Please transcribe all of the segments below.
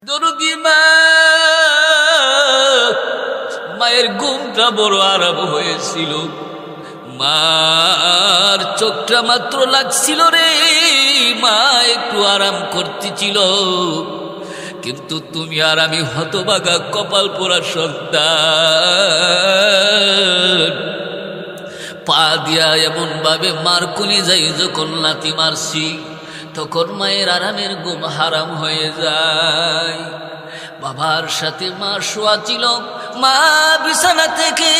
দরদি মা, মায়ের ঘুমটা বড় আরাম হয়েছিল। মার চোখটা মাত্র লাগছিল রে, মা একটু আরাম করতেছিল, কিন্তু তুমি আর আমি হতভাগা কপাল পোড়া সন্তান পা দিয়া এমন ভাবে মার কুলি যাই যখন লাথি মারছি, তখন মায়ের আরামের ঘুম হারাম হয়ে যায়। বাবার সাথে মা শোয়া ছিল, মা বিছানা থেকে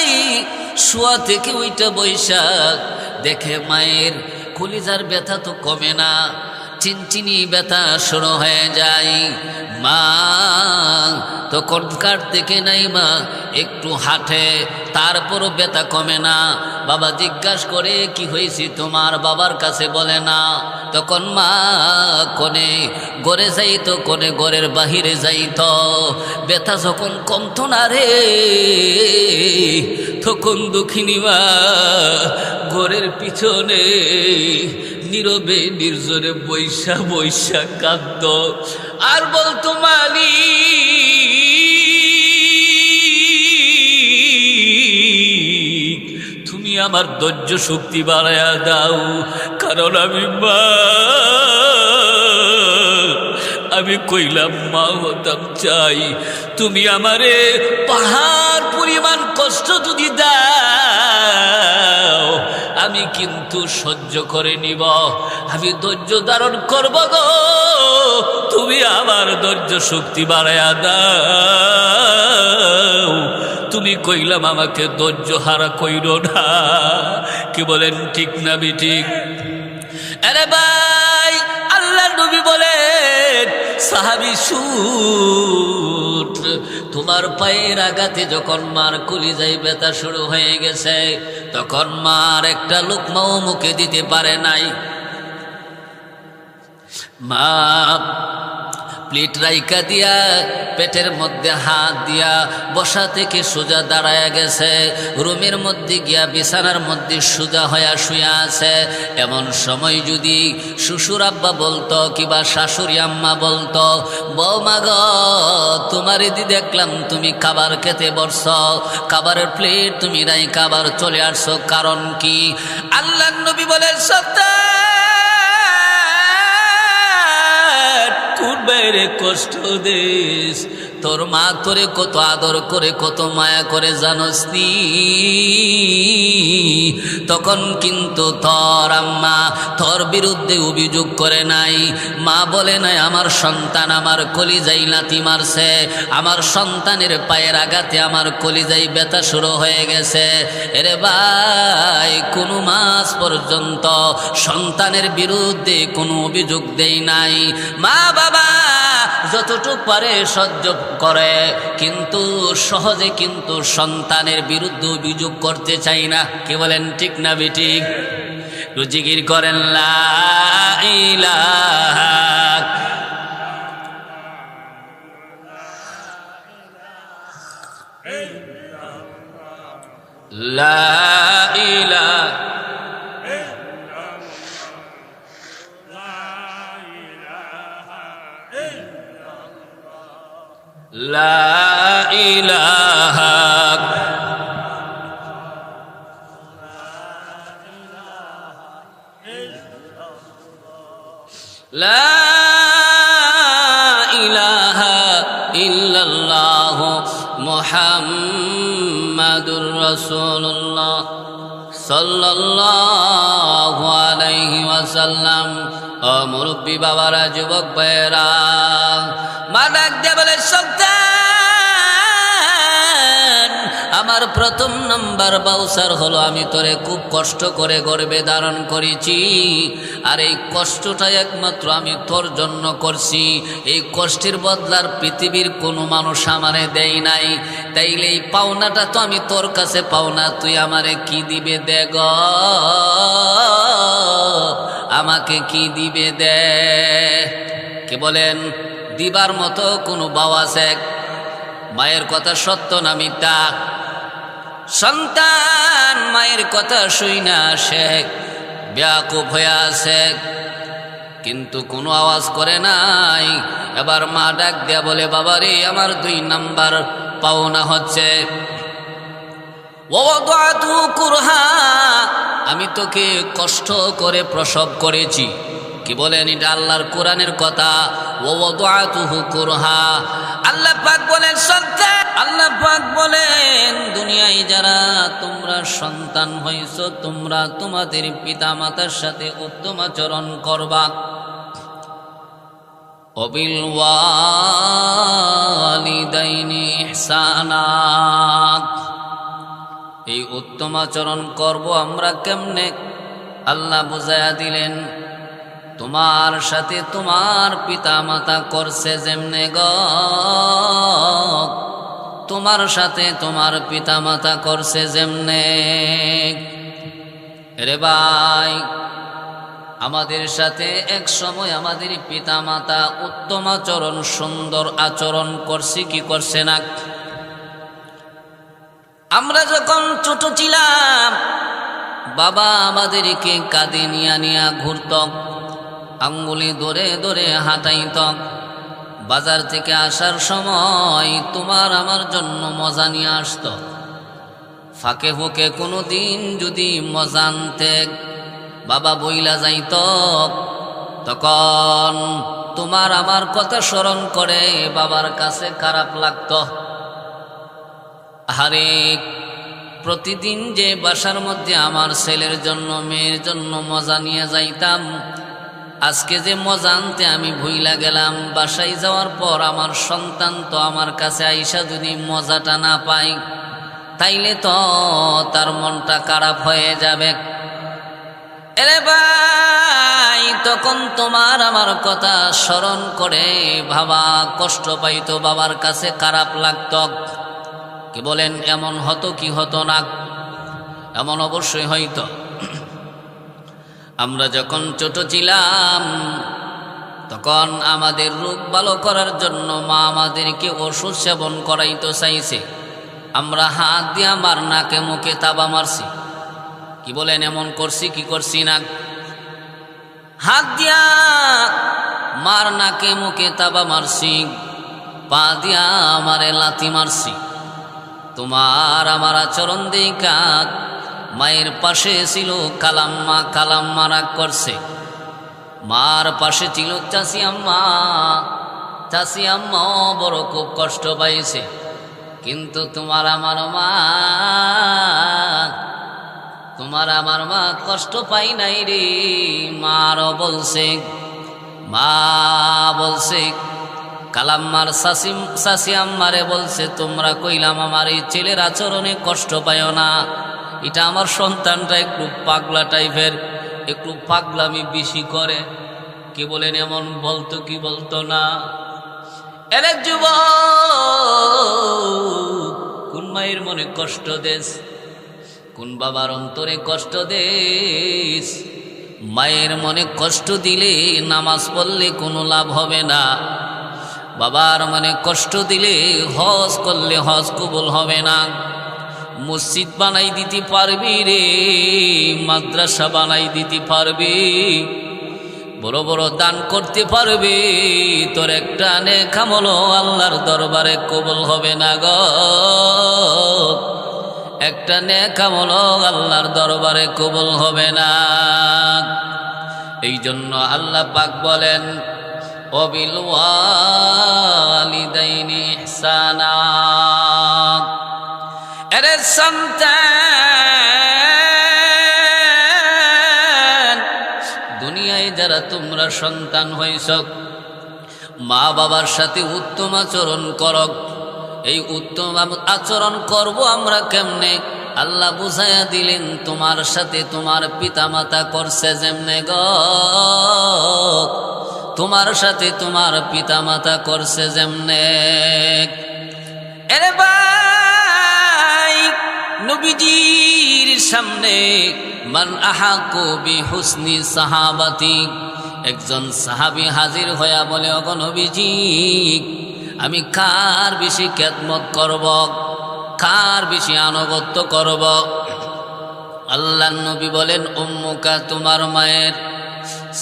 শোয়া থেকে ওইটা বৈশাখ দেখে মায়ের কলিজার ব্যথা তো কমে না, চিনচিনি ব্যথা শুরু হয়ে যায়। মা তখন কার থেকে নাই মা একটু হাঁটে, তারপরও ব্যথা কমে না। বাবা জিজ্ঞাসা করে কি হয়েছে তোমার, বাবার কাছে বলে না। তখন মা কোনে ঘরে যাইতো, কোনে ঘরের বাহিরে যাইতো, ব্যথা যখন কমতো না রে, তখন দুঃখিনী মা ঘরের পিছনে নীরবে নির্জনে বৈশা বৈশা কাঁদত আর বলতো মালিক তুমি আমার ধৈর্য শক্তি বাড়ায়া দাও, কারণ আমি কইলাম মা হতাম চাই, তুমি আমারে পাহাড় পরিমাণ কষ্ট যদি দাও আমি কিন্তু সহ্য করে নিব, আমি ধৈর্য ধারণ করব গো, তুমি আমার ধৈর্য শক্তি বাড়ায়া দাও। তুমি কইলাম আমাকে ধৈর্য হারা কইরো না, কি বলেন ঠিক না ঠিক? আরে ভাই, আল্লাহ নবী বলেন সাহাবী শুট, তোমার পায়ের আঘাতে যখন মার কলিজায় ব্যথা শুরু হয়ে গেছে, তখন মার একটা লোকমাও মুখে দিতে পারে নাই। মা প্লেট রাইকা দিয়া পেটের মধ্যে হাত দিয়া বসা থেকে সোজা দাঁড়ায়া গেছে, রুমের মধ্যে গিয়া বিছানার মধ্যে সোজা হইয়া শুয়া আছে। এমন সময় যদি শ্বশুর আব্বা বলতো কিবা শাশুড়ি আম্মা বলতো, বৌমা গো তোমার দি দেখলাম তুমি খাবার খেতে বসছ, খাবারের প্লেট তুমি রাইকা আবার চলে আসছো, কারণ কি? আল্লাহর নবী বলেন কোন বাইরে কষ্ট দিস, তোর মা তোরে কত আদর করে কত মায়া করে জানোস নি? তখন কিন্তু তোর আম্মা তোর বিরুদ্ধে অভিযোগ করে নাই, মা বলে নাই আমার সন্তান আমার কলিজায় লাথি মারছে, আমার সন্তানের পায়ের আঘাতে আমার কলিজায় ব্যথা শুরু হয়ে গেছে। এরে ভাই, কোনো মাস পর্যন্ত সন্তানের বিরুদ্ধে কোনো অভিযোগ দেই নাই। মা বাবা যতটুক পারে সহ্য করে, কিন্তু সহজে কিন্তু সন্তানের বিরুদ্ধে অভিযোগ করতে চাই না, কি বলেন ঠিক না বেঠিক? জিকির করেন লা ইলাহা লা ইলাহা লা ইলাহা লা ইলাহা ইল্লাল্লাহ মুহাম্মাদুর রাসূলুল্লাহ সাল্লাল্লাহু আলাইহি ওয়াসাল্লাম। ও মুরব্বী বাবারা, যুবক ভাইয়েরা, মা ডাক দিয়ে বলে সন্তান আমার প্রথম নাম্বার বাউসার হলো আমি তোরে খুব কষ্ট করে গর্ভে ধারণ করেছি, আর এই কষ্টটা একমাত্র আমি তোর জন্য করছি, এই কষ্টের বদলার পৃথিবীর কোনো মানুষ আমারে দেয় নাই, তাইলে এই পাওনাটা তো আমি তোর কাছে পাওনা, তুই আমারে কি দিবে দে গো, আমাকে কি দিবে দে? কি বলেন? দিবার মতো কোনো বাবা আছে? মায়ের কথা সত্য না মিথ্যা? সন্তান মায়ের কথা শুই না সে ব্যাকুপ হয়ে আছে, কিন্তু কোনো আওয়াজ করে নাই। এবার মা ডাক দেয়া বলে, বাবা রে, আমার 2 নাম্বার পাওনা হচ্ছে। ওয়াদাতু কুরহা, আমি তোকে কষ্ট করে প্রসব করেছি। কি বলেন? এটা আল্লাহর কোরআনের কথা। ওয়াদাতুহু কুরহা, আল্লাহ পাক বলেন সন্তান, আল্লাহ পাক বলেন দুনিয়ায় যারা তোমরা সন্তান হইছো, তোমরা তোমাদের পিতা মাতার সাথে উত্তম আচরণ করবা। ওয়াবিল ওয়ালিদাইনি ইহসানা, এই উত্তম আচরণ করব আমরা কেমনে? আল্লাহ বুঝায়া দিলেন, তোমার সাথে তোমার পিতা মাতা করছে যেমনে গো, তোমার সাথে তোমার পিতা মাতা করছে যেমনে। রে ভাই, আমাদের সাথে এক সময় আমাদের পিতা মাতা উত্তম আচরণ, সুন্দর আচরণ করছে কি করছে না? আমরা যখন ছোট ছিলাম, বাবা আমাদেরকে কাঁধে নিয়া নিয়া ঘুরত, আঙ্গুলি ধরে ধরে হাঁটাইত। বাজার থেকে আসার সময় তোমার আমার জন্য মজা নিয়ে আসত। ফাঁকে ফুঁকে কোনো দিন যদি মজা আনতে বাবা বইলা যাইত, তখন তোমার আমার কথা স্মরণ করে বাবার কাছে খারাপ লাগত। আরে প্রতিদিন যে বাসার মধ্যে আমার ছেলের জন্য মেয়ের জন্য মজা নিয়ে যাইতাম, আজকে যে মজা আনতে আমি ভুইলা গেলাম। বাসায় যাওয়ার পর আমার সন্তান তো আমার কাছে আইসা যদি মজাটা না পাই, তাইলে তো তার মনটা খারাপ হয়ে যাবে। এরে ভাই, তখন তোমার আমার কথা স্মরণ করে বাবা কষ্ট পাইতো, বাবার কাছে খারাপ লাগত। কি বলেন? এমন হতো কি হতো না? এমন অবশ্যই হইতো। আমরা যখন ছোট ছিলাম, তখন আমাদের রোগ ভালো করার জন্য মা আমাদেরকে ওষুধ সেবন করাইতে চাইছে। আমরা হাত দিয়ে আমার নাকে মুখে তাবা মারছি। কি বলেন? এমন করছি কি করছি না? হাত দিয়া মার নাকে মুখে তাবা মারছি, পা দিয়া আমারে লাথি মারছি। তোমার আমার আচরণ দেখা মায়ের পাশে ছিল কালাম্মা, কালাম্মা রাগ করছে। মার পাশে ছিল চাচি আম্মা, চাচি আম্মাও বড় খুব কষ্ট পাইছে। কিন্তু তোমার আমার মা কষ্ট পাই নাই রে। মা বলছে কালাম্মার চাচি আম্মারে বলছে, তোমরা কইলাম আমার এই ছেলের আচরণে কষ্ট পাইও না, এটা আমার সন্তানটা একটু পাগলা টাইপের, একটু পাগলামি বেশি করে। কি বলেন? এমন বলতো কি বলতো না? এরে যুবক, কোন মায়ের মনে কষ্ট দেস, কোন বাবার অন্তরে কষ্ট দেস? মায়ের মনে কষ্ট দিলে নামাজ পড়লে কোনো লাভ হবে না। বাবার মনে কষ্ট দিলে হজ করলে হজ কবুল হবে না। মসজিদ বানাই দিতে পারবি রে, মাদ্রাসা বানাই দিতে পারবি, বড় বড় দান করতে পারবি, তোর একটা নেক আমল আল্লাহর দরবারে কবুল হবে না গো। একটা নেক আমল আল্লাহর দরবারে কবুল হবে না। এই জন্য আল্লাহ পাক বলেন, ওয়াবিল ওয়ালিদাইনি ইহসানা। এরে সন্তান, দুনিয়ায় যারা তোমরা সন্তান হইছ, মা বাবার সাথে উত্তম আচরণ করো। এই উত্তম আচরণ করব আমরা কেমনে? আল্লাহ বুঝাইয়া দিলেন, তোমার সাথে তোমার পিতা মাতা করছে যেমনে গো, তোমার সাথে তোমার পিতা মাতা করছে যেমনে। এরে ভাই, নবীজির সামনে মান আহাকু বিহুসনি সাহাবাতি, একজন সাহাবী হাজির হইয়া বলে, ওগো নবীজি, আমি কার বেশি খেদমত করব, কার বেশি আনুগত্য করব? আল্লাহর নবী বলেন, উম্মুকা, তোমার মায়ের।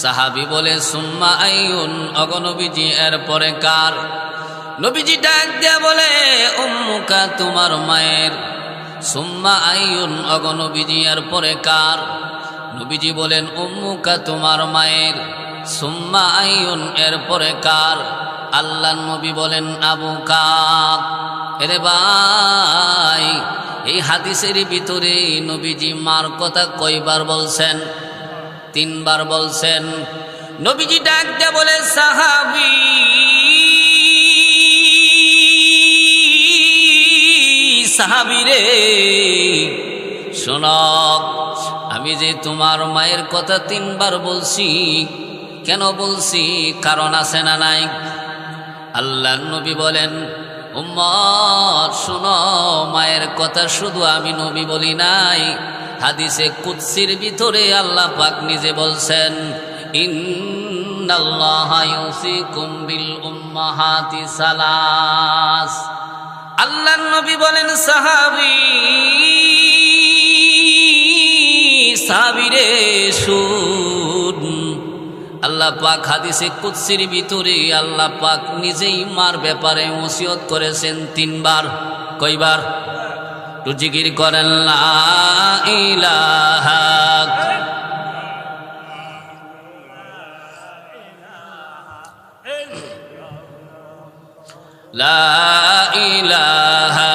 সাহাবী বলে সুম্মা আইয়ুন, অগনবীজি এরপরে কার? নবীজি ডাক দিয়া বলে উম্মুকা, তোমার মায়ের। সুম্মা আইয়ুন, অগনবীজি এরপরে কার? নবীজি বলেন উম্মুকা, তোমার মায়ের। সুম্মা আইয়ুন, এরপরে কার? আল্লাহ নবী বলেন আবুকা। এরে ভাই, এই হাদিসের ভিতরে নবীজি মার কথা কয়বার বলছেন? 3 বার বলছেন। নবীজি ডাক দিয়ে বলে সাহাবী, সাহাবী রে শোনো, আমি যে তোমার মায়ের কথা 3 বার বলছি, কেন বলছি? কারণ আছে না নাই? আল্লাহর নবী বলেন উম্মত শোনো, মায়ের কথা শুধু আমি নবী বলি নাই, হাদিসে কুদসির ভিতরে আল্লাহ পাক নিজে বলছেন ইন্নাল্লাহা ইউসিকুম বিল উম্মাহাতি সালাস। আল্লাহর নবী বলেন সাহাবী রে শুন, আল্লাহ পাক হাদিসে কুদসির ভিতরে আল্লাহ পাক নিজেই মার ব্যাপারে ওসিয়ত করেছেন 3 বার। কয়বার? তো জিকির করেন লা ইলাহা লা ইলাহা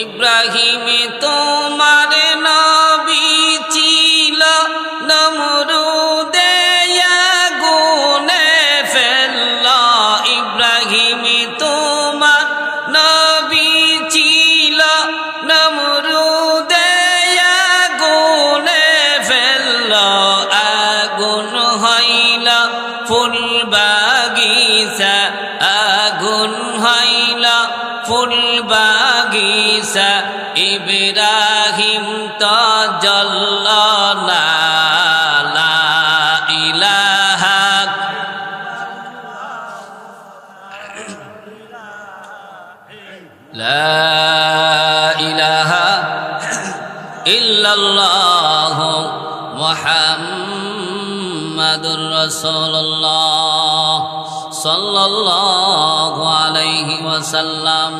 ইব্রাহিম তোমার নবী ছিল, নমরুদে আগুনে ফেলল। ইব্রাহিম তোমার নবী ছিল, নমরুদে আগুনে ফেলল। আগুন হইল ফুল বাগিচা, আগুন হইল ফুল বাগিচা। ইব্রাহিম তো জ্বলল না। লা ইলাহা লা ইলাহা ইল্লাল্লাহু মুহাম্মাদুর রাসূলুল্লাহ সাল্লাল্লাহু আলাইহি ওয়াসাল্লাম।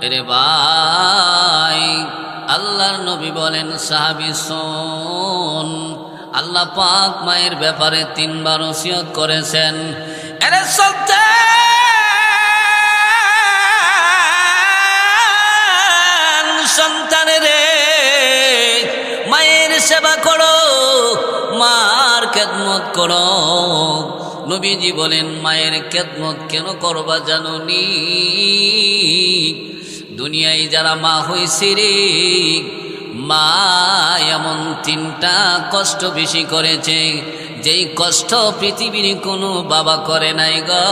এরে ভাই, আল্লাহর নবী বলেন সাহাবী শোন, আল্লাহ পাক মায়ের ব্যাপারে 3 বার ওসিয়ত করেছেন। এরে সন্তানের মায়ের সেবা করো, মার খেদমত করো। নবীজি বলেন মায়ের খেদমত কেন করবা জানোনি? দুনিয়ায় যারা মা হইছে রে, মা এমন 3টা কষ্ট বেশি করেছে, যেই কষ্ট পৃথিবীর কোনো বাবা করে নাই গো।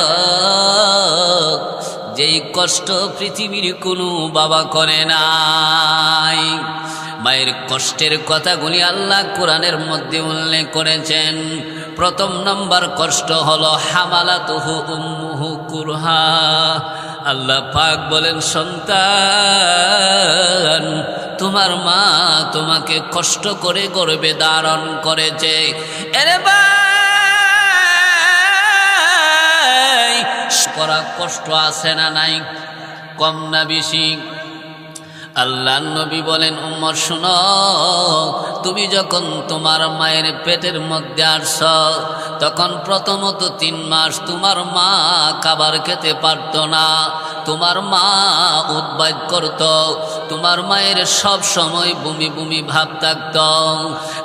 যেই কষ্ট পৃথিবীর কোনো বাবা করে নাই। মায়ের কষ্টের কথাগুলি আল্লাহ কোরআনের মধ্যে উল্লেখ করেছেন। 1 নম্বর কষ্ট হলো হামালাতুহু উম্মুহু কুরহা। আল্লাহ পাক বলেন সন্তান, তোমার মা তোমাকে কষ্ট করে গর্ভে ধারণ করেছে। এরে ভাই, করা কষ্ট আছে না নাই? কম না বেশি? আল্লাহ নবী বলেন উম্মত শুনো, তুমি যখন তোমার মায়ের পেটের মধ্যে আসছ, তখন প্রথমত 3 মাস তোমার মা খাবার খেতে পারত না, তোমার মা উদ্বাগ করত, তোমার মায়ের সব সময় বমি বমি ভাব থাকত।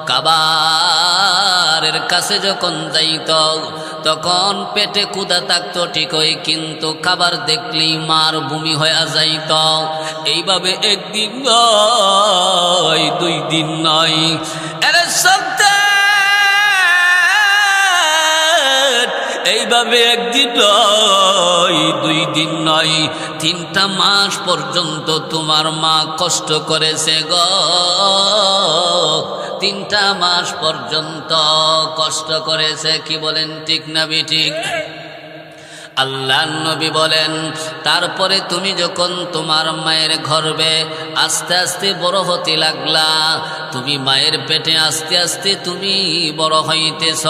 খাবারের কাছে যখন যাইত তখন পেটে ক্ষুধা থাকতো ঠিকই, কিন্তু খাবার দেখলেই মার বমি হয়ে যাইত। এইভাবে 1 দিন নয়, 2 দিন নয়, আরে সন্তান, এইভাবে 1 দিন নয়, 2 দিন নয়, 3টা মাস পর্যন্ত তোমার মা কষ্ট করেছে গো। 3টা মাস পর্যন্ত কষ্ট করেছে। কি বলেন, ঠিক না বেঠিক? আল্লাহ নবী বলেন, তারপরে তুমি যখন তোমার মায়ের গর্ভে আস্তে আস্তে বড় হতে লাগলা, তুমি মায়ের পেটে আস্তে আস্তে তুমি বড় হইতেছ,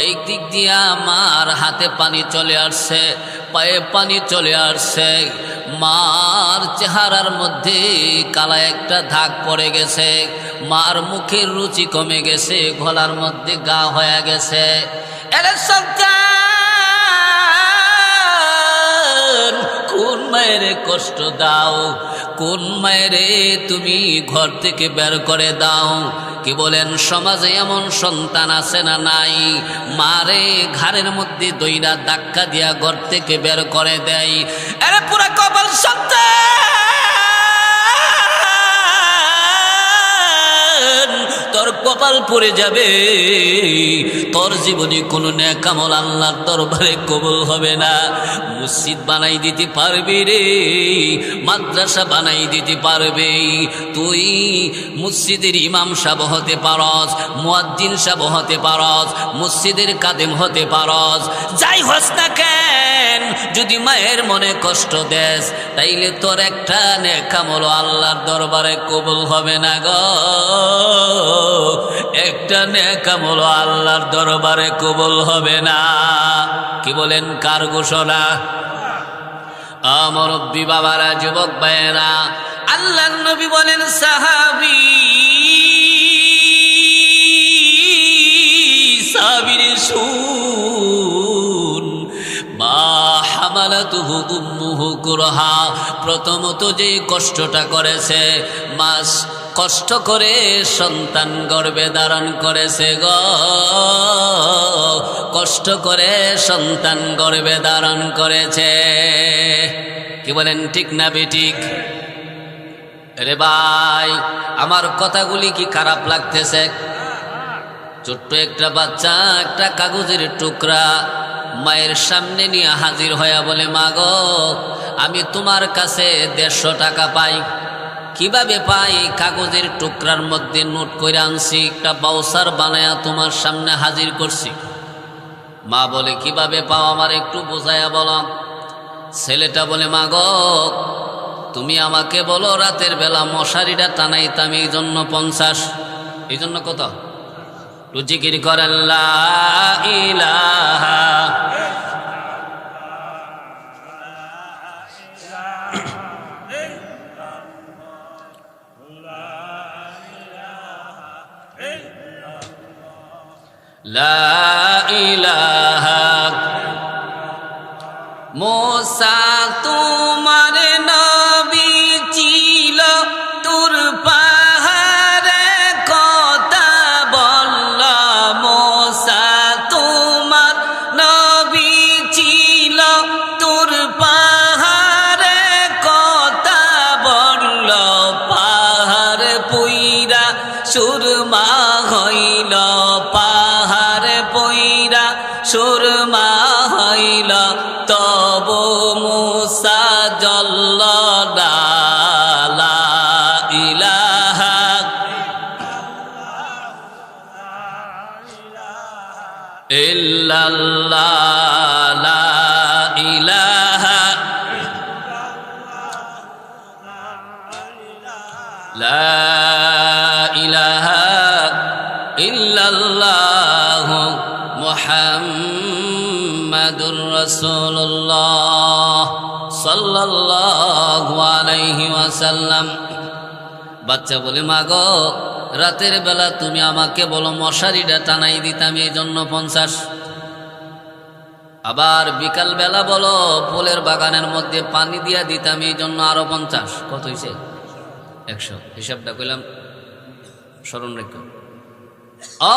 এই দিক দিয়ে আমার হাতে পানি চলে আসছে, পায়ে পানি চলে আসছে, মার চেহারার মধ্যে কালা একটা দাগ পড়ে গেছে, মার মুখের রুচি কমে গেছে, গলার মধ্যে গা হয়ে গেছে। এরে সন্তান, কোন মায়েরে কষ্ট দাও, কোন মায়েরে তুমি ঘর থেকে বের করে দাও? কি বলেন, সমাজে এমন সন্তান আছে না নাই, মারে ঘাড়ের মধ্যে দইরা ধাক্কা দিয়া ঘর থেকে বের করে দেয়। এরে পুরা কপাল সন্তান, তোর কপাল পড়ে যাবে, তোর জীবনে কোনো নেক আমল আল্লাহর দরবারে কবুল হবে না। মসজিদ বানাই দিতে পারবি রে, মাদ্রাসা বানাই দিতে পারবে, তুই মসজিদের ইমাম সাহেব হতে পারস, মুয়াজ্জিন সাহেব হতে পারস, মসজিদের কাদেম হতে পারস, যাই হস না কেন, যদি মায়ের মনে কষ্ট দেস তাইলে তোর একটা নেক আমল আল্লাহর দরবারে কবুল হবে না গো, একটা নেক আমল আল্লাহর দরবারে কবুল হবে না। কি বলেন, কার ঘোষণা? মুরব্বি বাবারা, যুবক ভাইয়েরা, আল্লাহর নবী বলেন, সাহাবী সাবিরে শুন, মা হামালাতুহু উম্মুহু কুরহা, প্রথমত যে কষ্টটা করেছে, মাস কষ্ট করে সন্তান গর্ভে ধারণ করেছে গো, কষ্ট করে সন্তান গর্ভে ধারণ করেছে। কি বলেন, ঠিক না বেঠিক? রে ভাই, আমার কথাগুলি কি খারাপ লাগতেছে? ছোট্ট একটা বাচ্চা একটা কাগজের টুকরা মায়ের সামনে নিয়ে হাজির হয়ে বলে, মা গো, আমি তোমার কাছে 150 টাকা পাই। কিভাবে পাই? কাগজের টুকরার মধ্যে নোট করে আনছি, একটা বাউসার বানায়া তোমার সামনে হাজির করছি। মা বলে, কিভাবে পাও, আমার একটু বোঝায়া বলো। ছেলেটা বলে, মা গো, তুমি আমাকে বলো রাতের বেলা মশারিটা টানাইতাম, এই জন্য 50। এই জন্য কত? জিকির করেন লা ইলাহা লা ইলাহা। মুসা তোমার নবী ছিল, তোর পাহাড়ে কথা বলল। মুসা তোমার নবী ছিল, তোর পাহাড়ে কথা বলল। পাহাড় পুইরা সুরমা হইল, পাহাড় পুইরা সুরমা হইল, তব মুসা জল্ল লা ইলাহা ইল্লাল্লাহ, লা ইলাহা লা ইলাহা ইল্লাল্লাহ মুহাম্মাদুর রাসূলুল্লাহ সাল্লাল্লাহু আলাইহি ওয়াসাল্লাম। বাচ্চা বলে, মা গো, রাতের বেলা তুমি আমাকে বলো মশারিটা টানাই দিতাম, এই জন্য 50। আবার বিকাল বেলা বলো ফুলের বাগানের মধ্যে পানি দিয়া দিতাম, এই জন্য আরো 50। কত হয়েছে? 100। হিসাবটা কইলাম, স্মরণ রেখো।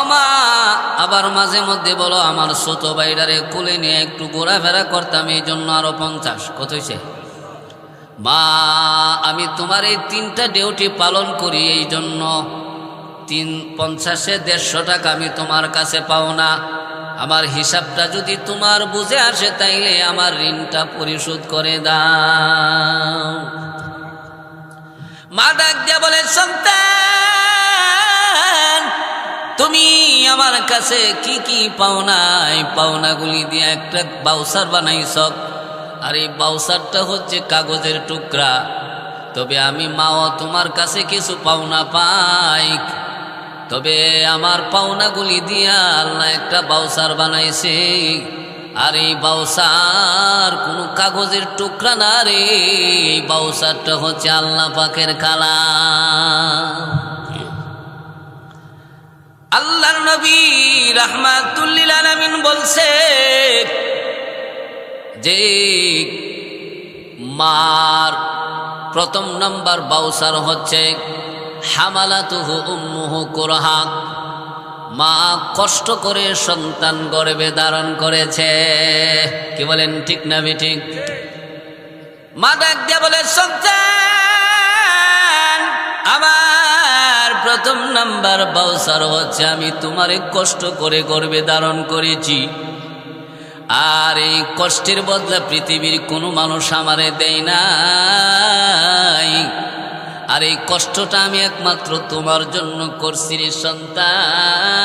মা, আবার মাঝে মধ্যে বলো আমার ছোট ভাইটারে কোলে নিয়ে একটু ঘোরাফেরা করতাম, এই জন্য আরো 50। কত হয়েছে? মা, আমি তোমার এই 3টা ডিউটি পালন করি, এই জন্য 50-এ 150 টাকা আমি তোমার কাছে পাও না। আমার হিসাবটা যদি তোমার বুঝে আসে তাইলে আমার ঋণটা পরিশোধ করে দাও। মা ডাক দিয়া বলে, সন্তান, তুমি আমার কাছে কি কি পাওনাই পাওনাগুলি দিয়ে একটা বাউসার বানাইছ, আর এই বাউসারটা হচ্ছে কাগজের টুকরা। তবে আমি মাও তোমার কাছে কিছু পাওনা পাই, তবে আমার পাওনাগুলি দিয়া আল্লাহ একটা বাউসার বানাইছে, আর এই বাউসার কোনো কাগজের টুকরা না রে, এই বাউসারটা হচ্ছে আল্লাহ পাকের কালাম। আল্লাহর নবী রাহমাতুল লিল আলামিন বলছে যে মার প্রথম নাম্বার বাউসার হচ্ছে হামালাতুহু উম্মুহু কুরহা, মা কষ্ট করে সন্তান গর্ভে ধারণ করেছে। কি বলেন, ঠিক না বেঠিক? মা ডাক দিয়া বলে, সন্তান আমার প্রথম নাম্বার বাউসার হচ্ছে আমি তোমারে কষ্ট করে গর্ভে ধারণ করেছি, আর এই কষ্টের বদলা পৃথিবীর কোনো মানুষ আমারে দেয় নাই, আর এই কষ্টটা আমি একমাত্র তোমার জন্য করছি রে সন্তান,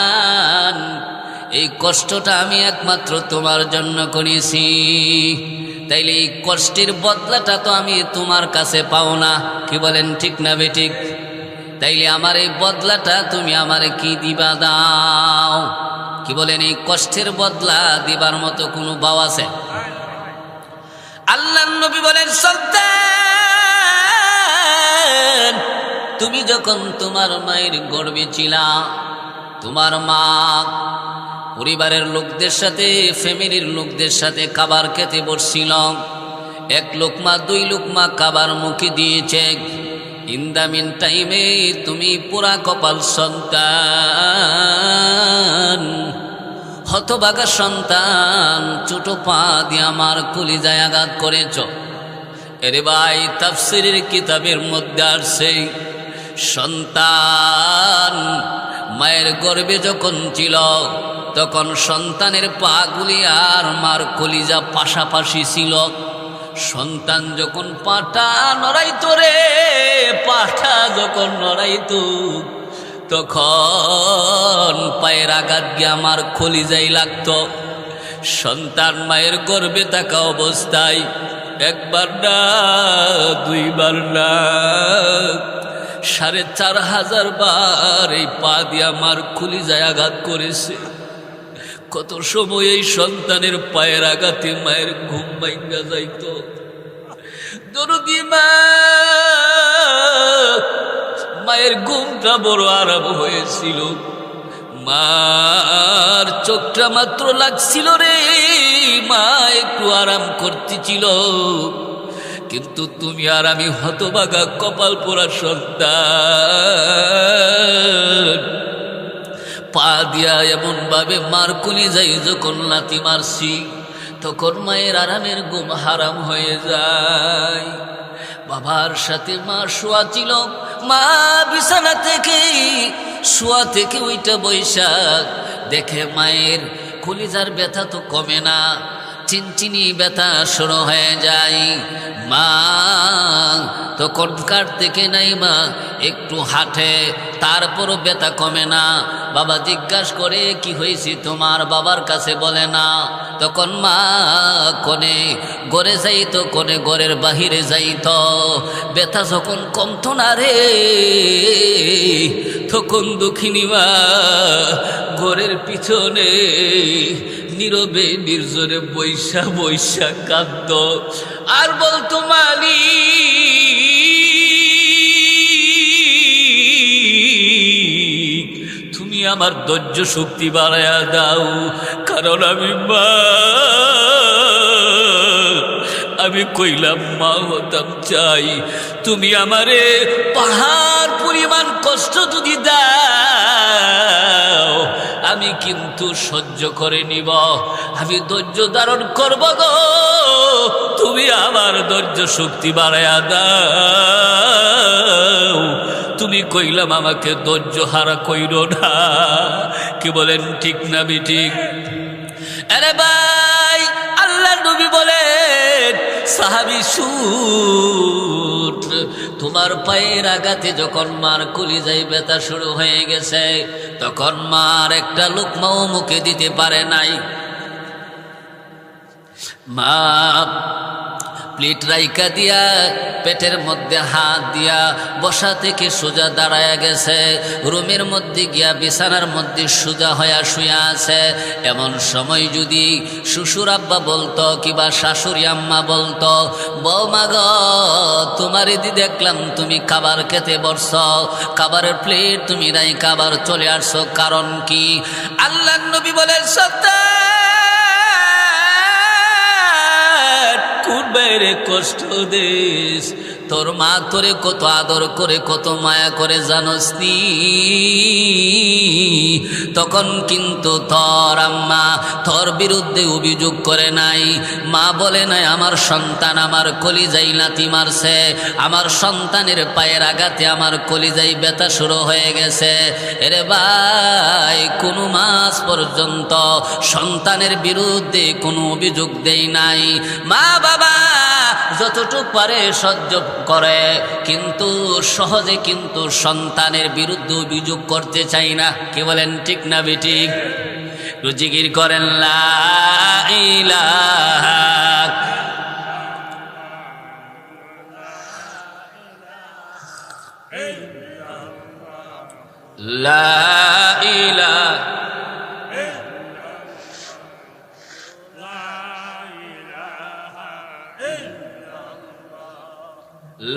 এই কষ্টটা আমি একমাত্র তোমার জন্য করেছি, তাইলে এই কষ্টের বদলাটা তো আমি তোমার কাছে পাও না। কি বলেন, ঠিক না বেঠিক? তাইলে আমার এই বদলাটা তুমি আমারে কি দিবা দাও? কি বলেন, এই কষ্টের বদলা দিবার মতো কোনো বাও আছে? আল্লাহর নবী বলেন, সন্তান তুমি যখন তোমার মায়ের গর্ভে ছিলা, তোমার মা পরিবারের লোকদের সাথে, ফ্যামিলির লোকদের সাথে খাবার খেতে বসছিল, এক লোকমা দুই লোকমা খাবার মুখে দিয়েছে, ইন দ্য মিন টাইমে তুমি পুরা কপাল সন্তান, হতভাগা সন্তান, ছোট পা দিয়ে আমার কলিজায় আঘাত করেছ। এরে ভাই, তাফসীরের কিতাবের মধ্যে আসছে সন্তান মায়ের গর্ভে যখন ছিল তখন সন্তানের পাগুলি আর মার কলিজা পাশাপাশি ছিল। সন্তান যখন পাটা নড়াইতো রে, পাটা যখন নড়াইতো তখন পায়ের আঘাত গিয়ে আমার কলিজায় লাগতো। সন্তান মায়ের গর্ভে থাকা অবস্থায় একবার না, দুইবার না, ৪,৫০০ বার এই পা দিয়ে আমার কলিজায় আঘাত করেছে। কত সময় এই সন্তানের পায়ের আঘাতে মায়ের ঘুম ভাঙা যাইত। দরদি মা, মায়ের ঘুমটা বড় আরাম হয়েছিল, মার চোখটা মাত্র লাগছিল রে, মা একটু আরাম করতেছিল, কিন্তু তুমি আর আমি হতভাগা কপাল পোড়া সন্তান পা দিয়া এমন ভাবে মার কলিজায় যখন লাথি মারছি তখন মায়ের আরামের ঘুম হারাম হয়ে যায়। বাবার সাথে মা শোয়া ছিল, মা বিছানা থেকে শোয়া থেকে ওইটা বৈশাখ দেখে মায়ের কলিজার ব্যথা তো কমে না, চিনচিনি ব্যথা শুরু হয়ে যায়। মা তখন কার থেকে নাই, মা একটু হাঁটে, তারপরও ব্যথা কমে না। বাবা জিজ্ঞাসা করে কি হয়েছে তোমার, বাবার কাছে বলে না। তখন মা কোনে ঘরে যাইতো, কোনে ঘরের বাহিরে যাইতো, ব্যথা যখন কমতো না রে তখন দুঃখিনী মা ঘরের পিছনে নীরবে নির্জনে বৈশা বৈশা কাঁদত আর বলতো, মালিক তুমি আমার ধৈর্য শক্তি বাড়ায়া দাও, কারণ আমি কইলাম মা হতাম চাই, তুমি আমারে পাহাড় পরিমাণ কষ্ট যদি দাও আমি কিন্তু সহ্য করে নিব, আমি ধৈর্য ধারণ করব গো, তুমি আমার ধৈর্য শক্তি বাড়ায়া দাও। তুমি কইলাম আমাকে ধৈর্য হারা কইরো না। কি বলেন, ঠিক না বেঠিক? আরে ভাই, আল্লাহ নবী বলেন, সাহাবী শুন, তোমার পায়ের আঘাতে যখন মার কলিজায় ব্যথা শুরু হয়ে গেছে, তখন মার একটা লোকমাও মুখে দিতে পারে নাই। মা প্লেট রাইকা দিয়া পেটের মধ্যে হাত দিয়া বসা থেকে সোজা দাঁড়ায়া গেছে, রুমের মধ্যে গিয়া বিছানার মধ্যে সোজা হইয়া শুয়া আছে। এমন সময় যদি শ্বশুর আব্বা বলতো কিবা শাশুড়ি আম্মা বলতো, বৌমা গ তোমার দি দেখলাম তুমি খাবার খেতে বসছ, খাবারের প্লেট তুমি রাইকা আবার চলে আসছো, কারণ কি? আল্লাহর নবী বলেন সত্য বাইরে কষ্ট দিস, তোর মা তোরে কত আদর করে কত মায়া করে জানোস নি? তখন কিন্তু তোর আম্মা তোর বিরুদ্ধে অভিযোগ করে নাই, মা বলে নাই আমার সন্তান আমার কলিজাই লাথি মারছে, আমার সন্তানের পায়ের আঘাতে আমার কলিজাই ব্যথা শুরু হয়ে গেছে। এরে ভাই, কোনো মাস পর্যন্ত সন্তানের বিরুদ্ধে কোনো অভিযোগ দেই নাই। মা বাবা যতটুকু পারে সহ্য করে, কিন্তু সহজে কিন্তু সন্তানের বিরুদ্ধে অভিযোগ করতে চাই না। কি বলেন, ঠিক না বেঠিক? জিকির করেন লা ইলাহা লা ইলাহা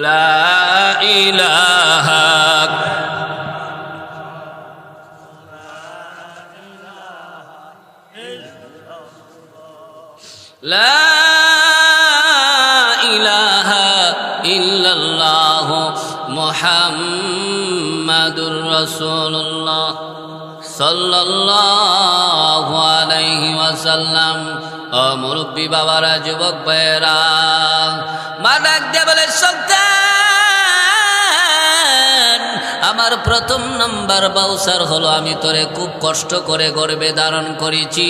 লা ইলাহা লা ইলাহা ইল্লাল্লাহু মুহাম্মাদুর রাসূলুল্লাহ সাল্লাল্লাহু আলাইহি ওয়াসাল্লাম। ও মুরব্বী বাবারা, যুবক ভাইয়েরা, মা ডাক দিয়ে বলে সন্তান, আমার প্রথম নাম্বার বাউসার হলো আমি তোরে খুব কষ্ট করে গর্ভে ধারণ করেছি,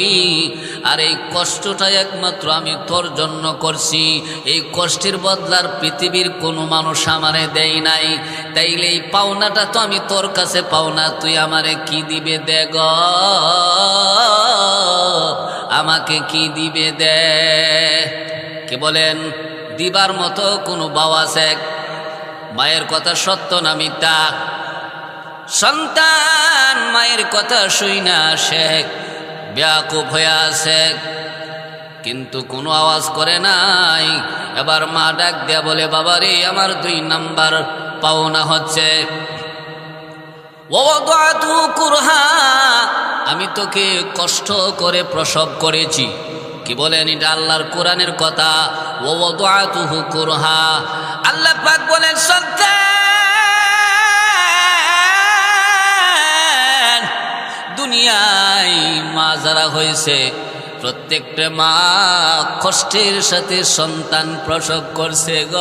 আর এই কষ্টটা একমাত্র আমি তোর জন্য করছি। এই কষ্টের বদলার পৃথিবীর কোনো মানুষ আমারে দেয় নাই, তাইলে এই পাওনাটা তো আমি তোর কাছে পাওনা, তুই আমারে কি দিবে দে গ, আমাকে কি দিবে দে। কে বলেন, দিবার মতো কোনো বাবা আছে? মায়ের কথা সত্য না মিথ্যা? সন্তান মায়ের কথা শুই না সে ব্যাকুপ হয়ে আছে, কিন্তু কোনো আওয়াজ করে নাই। এবার মা ডাক দেয়া বলে, বাবা রে, আমার 2 নাম্বার পাওনা হচ্ছে ওয়াদাতু কুরহা, আমি তোকে কষ্ট করে প্রসব করেছি। কি বলেন, এটা আল্লাহর কোরআনের কথা। ওয়াদাতুহু কুরহা, আল্লাহ পাক বলেন সন্তান, দুনিয়ায় মা যারা হয়েছে প্রত্যেকটা মা কষ্টের সাথে সন্তান প্রসব করছে গ,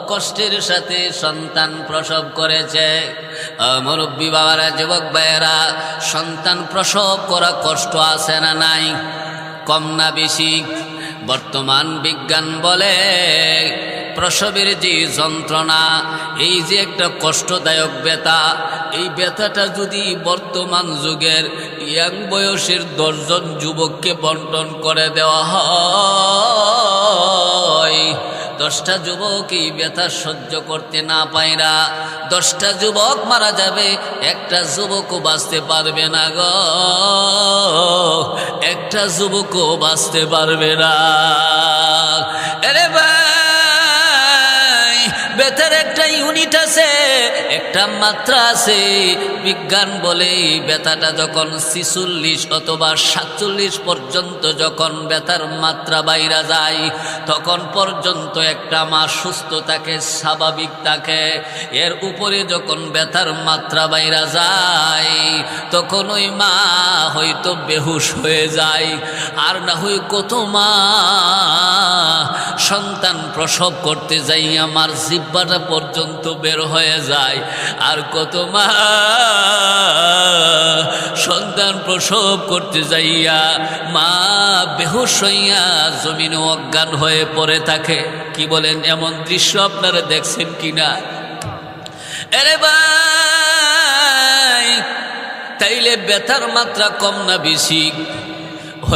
কষ্টের সাথে সন্তান প্রসব করেছে। মুরব্বী বাবারা, যুবক ভাইয়েরা, সন্তান প্রসব করা কষ্ট আছে না নাই? কম না বেশি? বর্তমান বিজ্ঞান বলে প্রসবের যে যন্ত্রণা, এই যে একটা কষ্টদায়ক ব্যথা, এই ব্যথাটা যদি বর্তমান যুগের ইয়াং বয়সের 10 জন যুবককে বন্টন করে দেওয়া হয়, 10টা যুবক এই ব্যথা সহ্য করতে না পায়রা 10টা যুবক মারা যাবে, একটা যুবকও বাঁচতে পারবে না গো, একটা যুবকও বাঁচতে পারবে না। আরে ভাই, ব্যথার একটা ইউনিট আছে, একটা মাত্রা আছে। বিজ্ঞান বলে ব্যথাটা যখন 46 অথবা 47 পর্যন্ত যখন ব্যথার মাত্রা বাইরা যায়, তখন পর্যন্ত একটা মা সুস্থ থাকে, স্বাভাবিক থাকে। এর উপরে যখন ব্যথার মাত্রা বাইরা যায়, তখন ওই মা হয়তো বেহুশ হয়ে যায়। আর না হয় কত মা সন্তান প্রসব করতে যাই আমার জিহ্বাটা পর্যন্ত বের হয়ে যায়। আর কত মা সন্তান প্রসব করতে যাইয়া মা বেহুশ হইয়া জমিনে অজ্ঞান হয়ে পড়ে থাকে। কি বলেন, এমন দৃশ্য আপনারা দেখছেন কিনা? আরে ভাই, তাইলে ব্যথার মাত্রা কম না বেশি?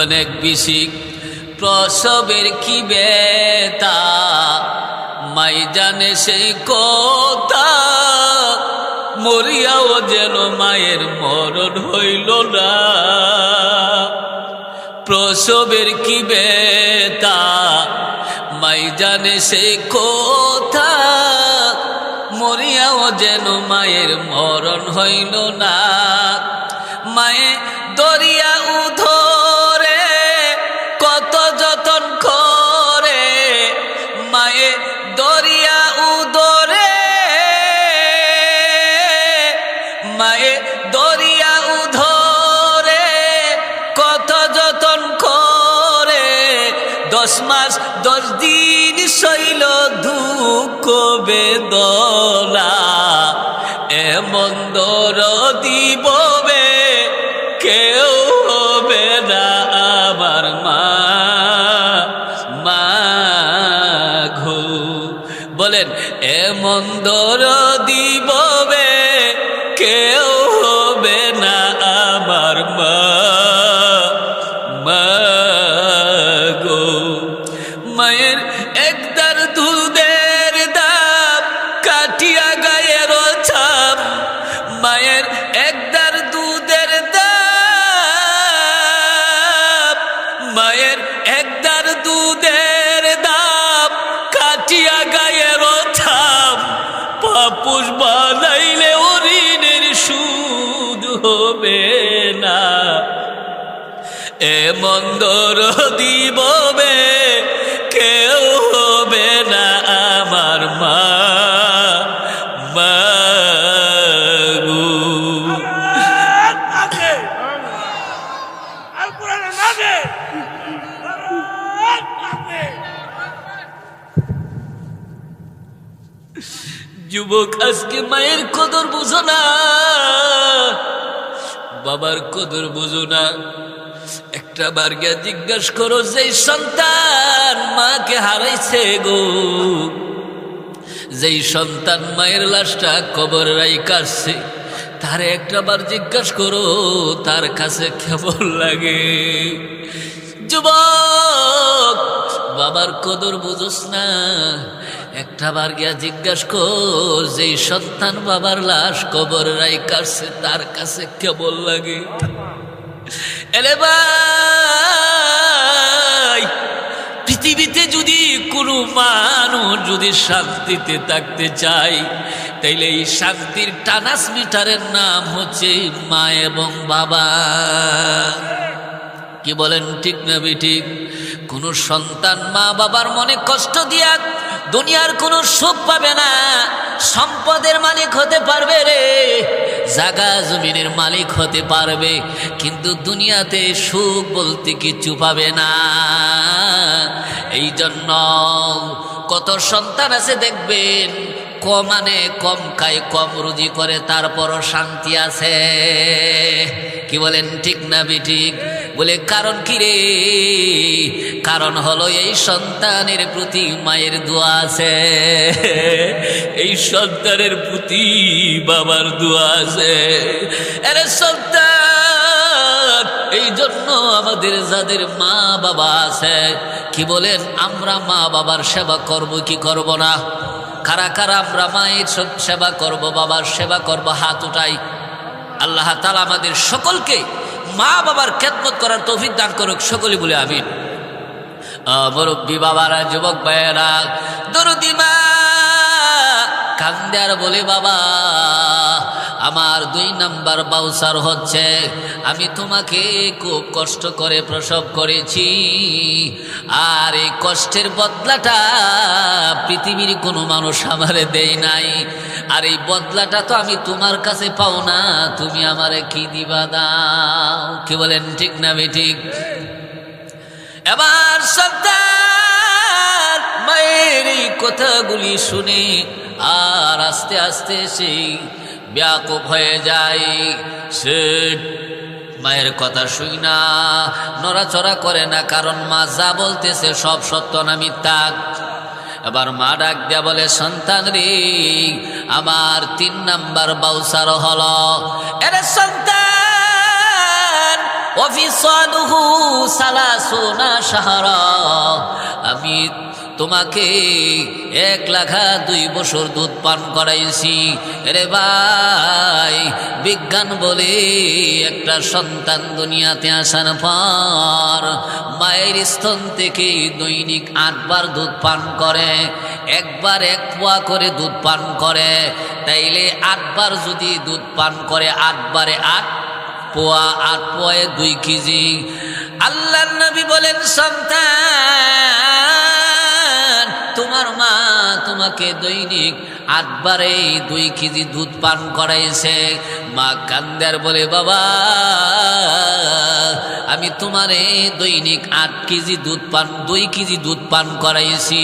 অনেক বেশি। প্রসবের কি ব্যথা মাই জানে সেই কথা, মরিয়াও যেন মায়ের মরণ হইল না। প্রসবের কি ব্যথা মাই জানে সেই কথা, মরিয়াও যেন মায়ের মরণ হইল না। মায়ে দরিয়া উধরে কত যতন করে, মায়ে দরিয়া উদরে, মায়ে দরিয়া উধরে কত যতন করে। 10 মাস 10 দিন সইল দুঃখ বেদনা, এমন দরদি ববে কেউ হবে না আমার মা। মা ঘো বলেন, এমন দরদি ববে কেউ হবে না আমার মা। মা গো, মায়ের একদার দুধের দাম কাটিয়া গায়ের ছাপ, মায়ের একদার দুধের দাম, মায়ের একদার দুধের দাম কাটিয়া গায়ের ছাপ, পাপুষ বানাইলে ঋণের সুদ হবে না। এমন দরদি ববে কেউ হবে না আমার মা। মা গো, যুবক আজকে মায়ের কদর বুঝো না, বাবার কদর বুঝো না। একটা বার গিয়া জিজ্ঞাসা করো, যেই সন্তান মাকে হারাইছে গো, যেই সন্তান মায়ের লাশটা কবর রাইকাছে, তারে একটা বার জিজ্ঞাসা করো তার কাছে কেমন লাগে। যুবক, বাবার কদর বুঝোস না, একটা বার গিয়া জিজ্ঞাসা কর, যেই সন্তান বাবার লাশ কবর রাইকাছে তার কাছে কেমন লাগে। এলে ভাই, পৃথিবীতে যদি কোনো মানুষ যদি শান্তিতে থাকতে চায়, তাইলে এই শান্তির ট্রান্সমিটারের নাম হচ্ছে মা এবং বাবা। কি বলেন, ঠিক না বেঠিক? কোনো সন্তান মা বাবার মনে কষ্ট দিয়া দুনিয়ার কোনো সুখ পাবে না। সম্পদের মালিক হতে পারবে রে, জাগা জমিনের মালিক হতে পারবে, কিন্তু দুনিয়াতে সুখ বলতে কিছু পাবে না। এই জন্য কত সন্তান আছে দেখবেন, কম আনে, কম খায়, কম রুজি করে, তারপরও শান্তি আছে। কি বলেন, ঠিক না বেঠিক? বলে কারণ কি রে? কারণ হলো এই সন্তানের প্রতি মায়ের দোয়া আছে, এই সন্তানের প্রতি বাবার দোয়া আছে। আরে সন্তান, এই জন্য আমাদের যাদের মা বাবা আছে, কি বলেন, আমরা মা বাবার সেবা করব কি করব না? কারা কারা আমরা মায়ের সেবা করব, বাবার সেবা করব? হাত উঠাই। আল্লাহ তাআলা আমাদের সকলকে মা বাবার খেদমত করার তৌফিক দান করুক। সকলে বলে আমিন। মুরব্বী বাবারা, যুবক ভাইয়েরা, দরদি মা কান্দে আর বলে, বাবা আমার 2 নাম্বার বাউসার হচ্ছে, আমি তোমাকে খুব কষ্ট করে প্রসব করেছি, আর এই কষ্টের বদলাটা পৃথিবীর কোনো মানুষ আমারে দেয় নাই, আর এই বদলাটা তো আমি তোমার কাছে পাও না, তুমি আমারে কি দিবা দাও। কি বলেন, ঠিক না বেঠিক? এবার সন্তান মায়ের এই কথাগুলি শুনে আর আস্তে আস্তে সেই ব্যাকুপ হয়ে যায়। সে মায়ের কথা শুই না, নড়াচড়া করে না, কারণ মা যা বলতেছে সব সত্য না মিথ্যা। এবার মা ডাক দিয়া বলে, সন্তান রে, আমার 3 নাম্বার বাউসার হলো, এরে সন্তান, ওয়াফিসালুহু সালাসুনা শাহরা, আমি তোমাকে 1,02 বছর দুধ পান করাইছি। রে ভাই, বিজ্ঞান বলে একটা সন্তান দুনিয়াতে আসার পর মায়ের স্তন থেকে দৈনিক 8 বার দুধ পান করে, একবার 1 পোয়া করে দুধ পান করে। তাইলে 8 বার যদি দুধ পান করে, 8 বারে 8 পোয়া, 8 পোয়ায় 2 কেজি। আল্লাহর নবী বলেন, সন্তান, তোমার মা তোমাকে দৈনিক 8 বারে 2 কেজি দুধ পান করাইছে। মা কান্দার বলে, বাবা, আমি তোমারে দৈনিক 8 কেজি দুধ পান, 2 কেজি দুধ পান করাইছি,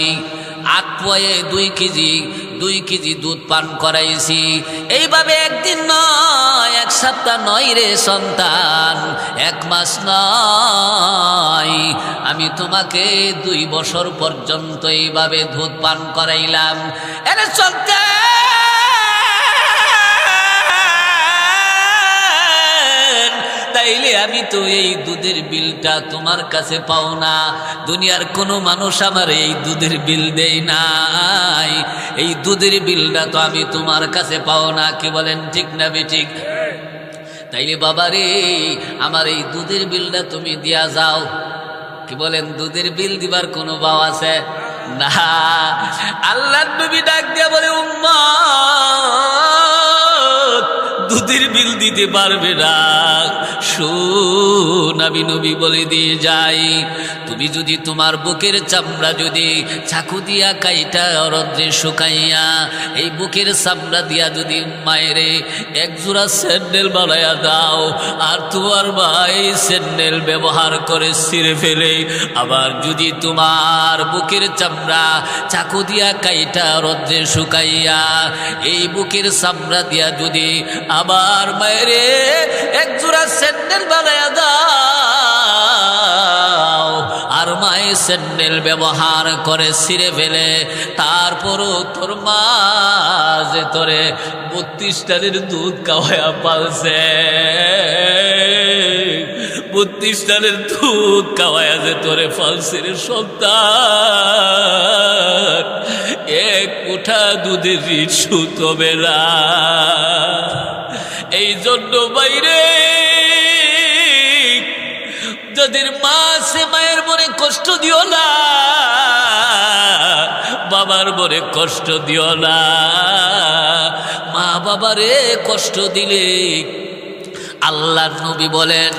8 পোয়ায় 2 কেজি, 2 কেজি দুধ পান করাইছি। এইভাবে একদিন নয়, 1 সপ্তাহ নয় রে সন্তান, 1 মাস নয়, আমি তোমাকে 2 বছর পর্যন্ত এইভাবে দুধ পান করাইলাম। এরে সন্তান, তাইলে আমি তো এই দুধের বিলটা তোমার কাছে পাও না, দুনিয়ার কোনো মানুষ আমার এই দুধের বিল দেয় নাই, এই দুধের বিলটা তো আমি তোমার কাছে পাও না। কি বলেন, ঠিক না বেঠিক? তাইলে বাবা রে, আমার এই দুধের বিলটা তুমি দিয়া যাও। কি বলেন, দুধের বিল দিবার কোনো ভাও আছে না? আল্লাহর নবী ডাক দিয়া বলে, উম্মত, দুধের বিল দিতে পারবে না। শুন, আমি নবী বলে দিয়ে যাই, তুমি যদি তোমার বুকের চামড়া যদি চাকু দিয়া কাইটা রদ্রে শুকাইয়া এই বুকের চামড়া দিয়া যদি মায়েরে 1 জোড়া স্যান্ডেল বানাইয়া দাও, আর তোমার মা এই স্যান্ডেল ব্যবহার করে ছিঁড়ে ফেলে, আবার যদি তোমার বুকের চামড়া চাকু দিয়া কাইটা রদ্রে শুকাইয়া এই বুকের চামড়া দিয়া যদি আবার মায়েরে 1 জোড়া স্যান্ডেল বানাইয়া দাও, আর মায়ের স্যান্ডেল ব্যবহার করে ছিঁড়ে ফেলে, তারপরও তোর মা যে তোরে 32 টানের দুধ খাওয়াইয়া পালছে, 32 টানের দুধ খাওয়াইয়া যে তোরে পালছে রে সন্তান, 1 মুঠা দুধের ঋণ শোধ হবে না। এই জন্য বাইরে যাদের মা আছে, মায়ের মনে কষ্ট দিও না, বাবার মনে কষ্ট দিও না। মা বাবারে কষ্ট দিলে আল্লাহর নবী বলেন,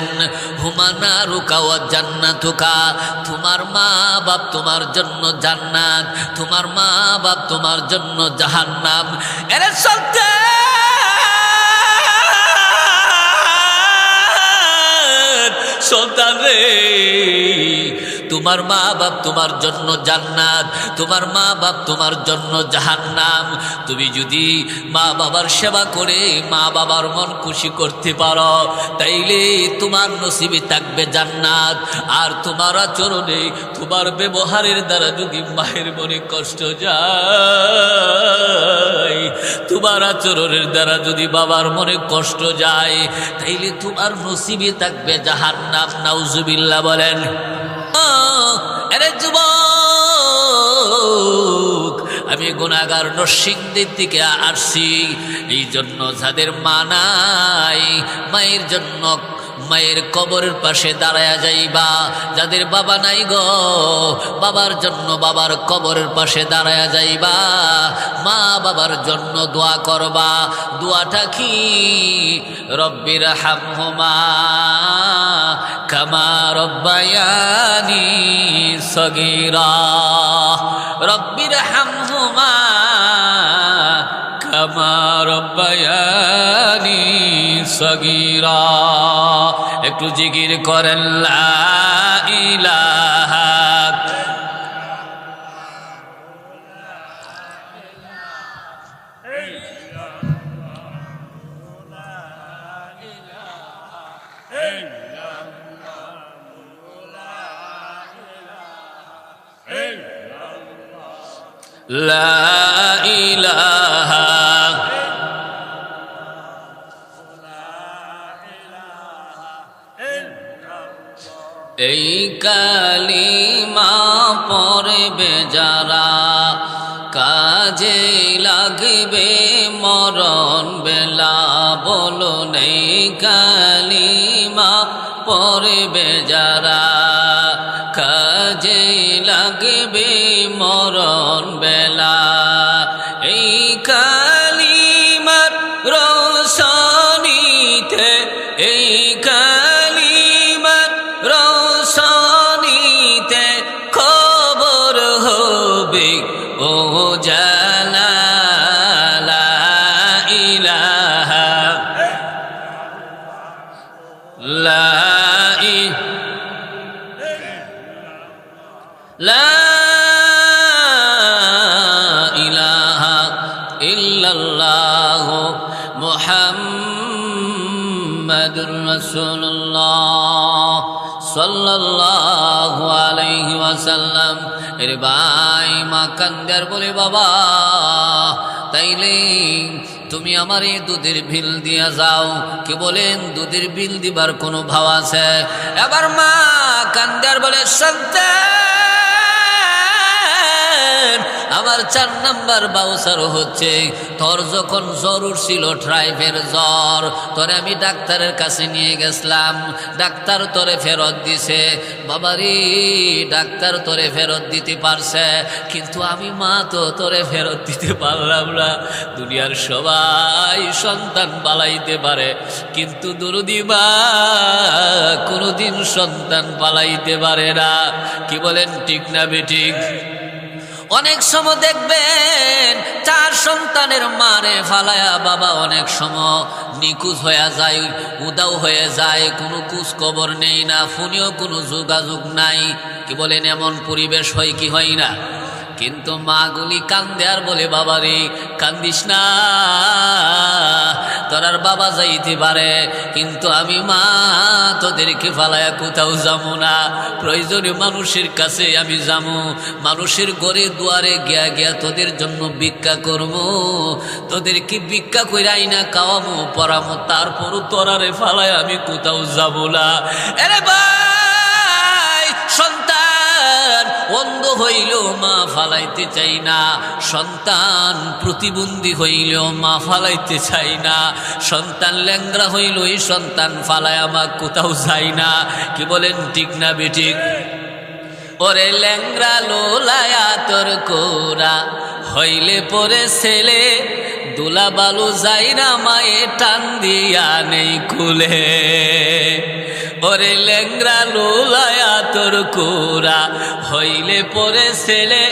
হুমানা রুকাওয়া জান্নাতুকা, তোমার মা বাপ তোমার জন্য জান্নাত, তোমার মা বাপ তোমার জন্য জাহান্নাম। এরে সন্তান রে, তোমার মা বাপ তোমার জন্য জান্নাত, তোমার মা বাপ তোমার জন্য জাহান্নাম। তুমি যদি মা বাবার সেবা করে মা বাবার মন খুশি করতে পারো, তাইলে তোমার নসিবে থাকবে জান্নাত। আর তোমার আচরণে, তোমার ব্যবহারের দ্বারা যদি মায়ের মনে কষ্ট যায়, তোমার আচরণের দ্বারা যদি বাবার মনে কষ্ট যায়, তাইলে তোমার নসিবে থাকবে জাহান্নাম। নাউজুবিল্লাহ বলেন। আরে যুবক, আমি গুনাহগার নরসিংদীর থেকে আসছি, এই জন্য যাদের মা নাই, মায়ের জন্য মায়ের কবরের পাশে দাঁড়ায়া যাইবা। যাদের বাবা নাই গো, বাবার জন্য বাবার কবরের পাশে দাঁড়ায়া যাইবা, মা বাবার জন্য দোয়া করবা। দোয়াটা কি? রব্বির হামহুমা কামা রব্বায়ানি সগীরা, রব্বির হামহুমা কামা রব্বায়ানি সগীরা। একটু জিকির করেন লা ইলাহা। লা ইলাহা এই কালিমা পড়বে যারা কাজে লাগবে মরণ বেলা। বলুন এই কালিমা পড়বে যারা কাজে লাগবে মরণ বেলা। এই কালিমার রোশনীতে এই কালিমার রোশনীতে খবর হবে ও জালা। লা ইলাহা লা ইলাহা ইল্লাল্লাহু মুহাম্মাদুর রাসূলুল্লাহ সাল্লাল্লাহু আলাইহি ওয়াসাল্লাম। এর ভাই মা কান্দার বলে, বাবা তাইলে তুমি আমার এই দুধের বিল দিয়া যাও। কি বলেন দুধের বিল দিবার কোনো ভাব আছে? এবার মা কান্দার বলে, সন্তান আমার 4 নাম্বার বাউসার হচ্ছে, তোর যখন জ্বর উঠছিল ট্রাইফের জ্বর, তোরে আমি ডাক্তারের কাছে নিয়ে গেছিলাম, ডাক্তার তোরে ফেরত দিছে। বাবারি ডাক্তার তোরে ফেরত দিতে পারছে, কিন্তু আমি মা তো তোরে ফেরত দিতে পারলাম না। দুনিয়ার সবাই সন্তান পালাইতে পারে, কিন্তু দরদি মা কোনোদিন সন্তান পালাইতে পারে না। কি বলেন ঠিক না বেঠিক? অনেক সময় দেখবেন 4 সন্তানের মারে ফালায়া বাবা অনেক সময় নিখোঁজ হয়ে যায়, উদাও হয়ে যায়, কোনো খোঁজ খবর নেই না, ফোনেও কোনো যোগাযোগ নাই। কি বলেন এমন পরিবেশ হয় কি হয় না? কিন্তু মাগুলি কান্দে আর বলে, বাবারে কান্দিস না, তোরার বাবা যাইতে পারে, কিন্তু আমি মা তোদেরকে ফালায়া কোথাও যাবো না। প্রয়োজনে মানুষের কাছে আমি যাবো, মানুষের ঘরে দুয়ারে গিয়া গিয়া তোদের জন্য ভিক্ষা করবো, তোদেরকে ভিক্ষা করে আইনা খাওয়াবো পরামো, তারপরও তোরারে ফালায় আমি কোথাও যাবো না। আরে ভাই সন্তান অন্ধ হইলেও মা ফালাইতে চাই না, সন্তান প্রতিবন্ধী হইলেও মা ফালাইতে চাই না, সন্তান ল্যাংড়া হইল এই সন্তান ফালায় আমার কোথাও যাই না। কি বলেন ঠিক না বেঠিক? ওরে ল্যাংড়া লোলায়া তোর কোরা হইলে পরে ছেলে, দুলা বালু যাই না মায়ে টান দিয়া নেই কুলে। ওরে ল্যাংড়া লোলায়া তোর কোরা হইলে পরে ছেলে,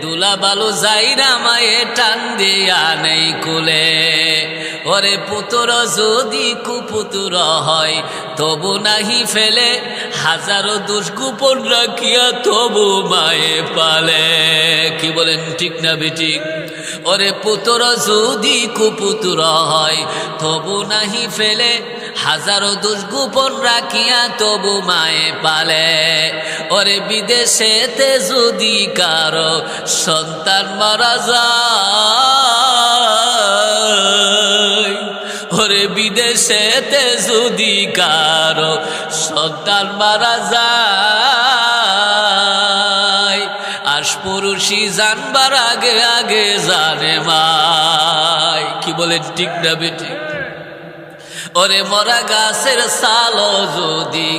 দুলা বালু যাই না মায়ে টান দিয়া নেই কুলে। ওরে পুত্র যদি কুপুত্র হয় তবু নাহি ফেলে, হাজারো দোষ গোপন রাখিয়া তবু মায়ে পালে। কি বলেন ঠিক না বেঠিক? ওরে পুত্র যদি কুপুত্র হয় তবু নাহি ফেলে, হাজারো দোষ গোপন রাখিয়া তবু মায়ে পালে। ওরে বিদেশেতে যদি কারো সন্তান মারা যায়, ওরে বিদেশেতে যদি কারো সন্তান মারা যায়, আশপুরুষি জানবার আগে আগে জানে মাই। কি বলেন ঠিক না বেঠিক? ওরে মরা গাছের সালো যদি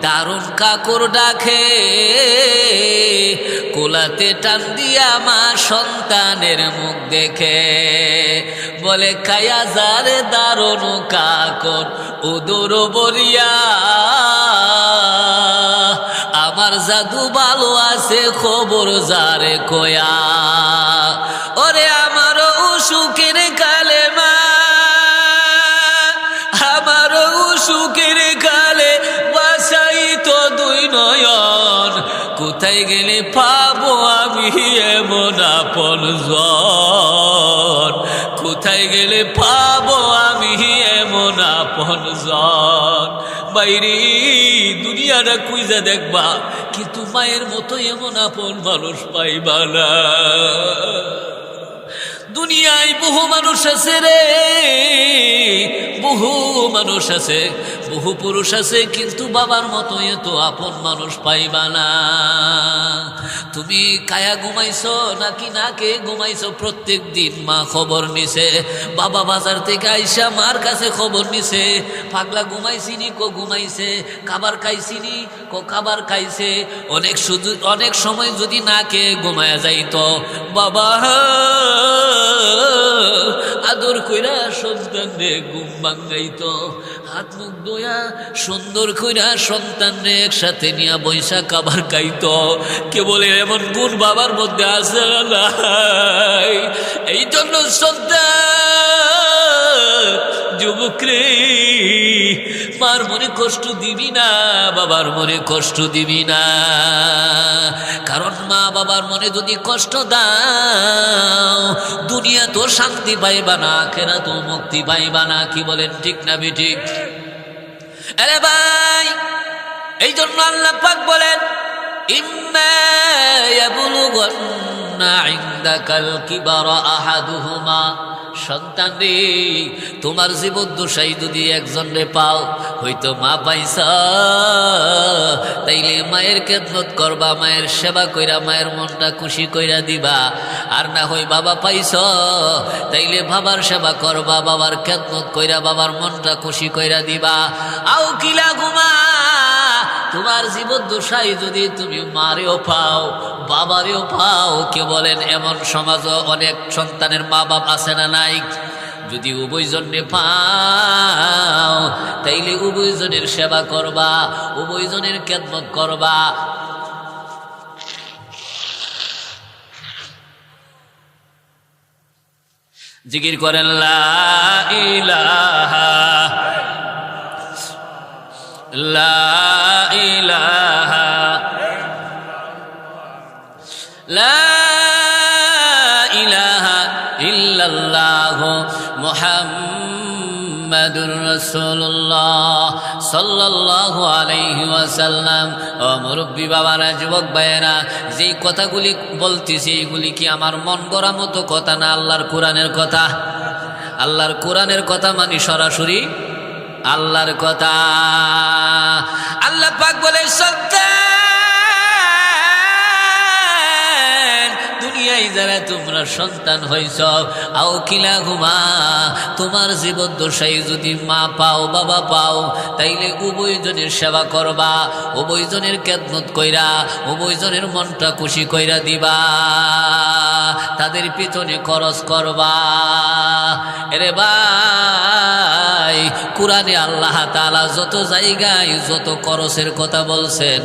দারুণ কাকুর ডাকে, কোলাতে টান দিয়া মা সন্তানের মুখ দেখে, বলে কায়া যারে দারুণ কাকর উদর বলিয়া, আমার জাদু ভালো আছে খবর যারে কয়া। ওরে আমার অসুখের কালে মা, আমার অসুখের কালে বাসাই তো 2 নয়ন, কোথায় গেলে পাবো আমি এমন আপনজন, কোথায় গেলে পাবো আমি এমন আপনজন। বাইরে দুনিয়াটা কুইজা দেখবা, কিন্তু মায়ের মতো এমন আপন মানুষ পাইবা না। দুনিয়ায় বহু মানুষ আছে রে, বহু মানুষ আছে, বহু পুরুষ আছে, কিন্তু বাবার মতো এত আপন মানুষ পাইবা না। তুমি কায়া ঘুমাইছো নাকি না কে ঘুমাইছো, প্রত্যেক দিন মা খবর নিছে। বাবা বাজার থেকে আইসা মার কাছে খবর নিছে, পাগলা ঘুমাইছিনি কো ঘুমাইছে, খাবার খাইছিনি কো খাবার খাইছে। অনেক সময় যদি না কে ঘুমায়া যাইতো, বাবা আদর কইরা সন্তান রে ঘুম ভাঙ্গাইতো, হাত মুখ ধোয়া সুন্দর কইরা সন্তান রে একসাথে নিয়া বৈশা খাবার খাইতো। কে বলে এমন গুণ বাবার মধ্যে আছে না? এই জন্য সন্তান যুবক রে, মার মনে কষ্ট দিবি না, বাবার মনে কষ্ট দিবি না। কারণ মা বাবার মনে যদি কষ্ট দাও, দুনিয়া তো শান্তি পাইবা না, আখেরা তো মুক্তি পাইবা না। কি বলেন ঠিক না বেঠিক? আরে ভাই, এই জন্য আল্লাহ পাক বলেন, ইম্মা ইয়াবলুগান্না ইনদাকাল কিবারা আহাদুহুমা, সন্তান রে তোমার জীবদ্দশায় যদি একজন রে পাও, হয়তো মা পাইছা, তাইলে মায়ের খেদমত করবা, মায়ের সেবা কইরা মায়ের মনটা খুশি কইরা দিবা। আর না হয় বাবা পাইছ, তাইলে বাবার সেবা করবা, বাবার খেদমত কইরা বাবার মনটা খুশি কইরা দিবা। আও কিলা ঘুমা, তোমার জীবদ্দশায় যদি তুমি মারেও পাও বাবারেও পাও, কে বলেন এমন সমাজও অনেক সন্তানের মা বাপ আছে না নাই? যদি উভয়জনে পাও, তাইলে উভয়জনের সেবা করবা, উভয়জনের খেদমত করবা। জিকির করেন লা ইলাহা লা ইলাহা লা ইলাহা ইল্লাল্লাহ মুহাম্মাদুর রাসূলুল্লাহ সাল্লাল্লাহু আলাইহি ওয়াসাল্লাম। ও মুরব্বী বাবারা, যুবক ভাইয়েরা, যেই কথাগুলি বলতেছি এগুলি কি আমার মন গড়া মতো কথা না? আল্লাহর কোরআনের কথা। আল্লাহর কোরআনের কথা মানে সরাসরি আল্লাহর কথা। আল্লাহ পাক বলে, সন্তান দুনিয়ায় যারা তোমরা সন্তান হইছ, আও কিলাহুমা, তোমার জীবদ্দশায় যদি মা পাও বাবা পাও, তাইলে উভয়জনের সেবা করবা, উভয়জনের খেদমত কইরা উভয়জনের মনটা খুশি কইরা দিবা, তাদের পিছনে খরচ করবা। এরে ভাই, কুরআনে আল্লাহ তাআলা যত জায়গায় যত খরচের কথা বলছেন,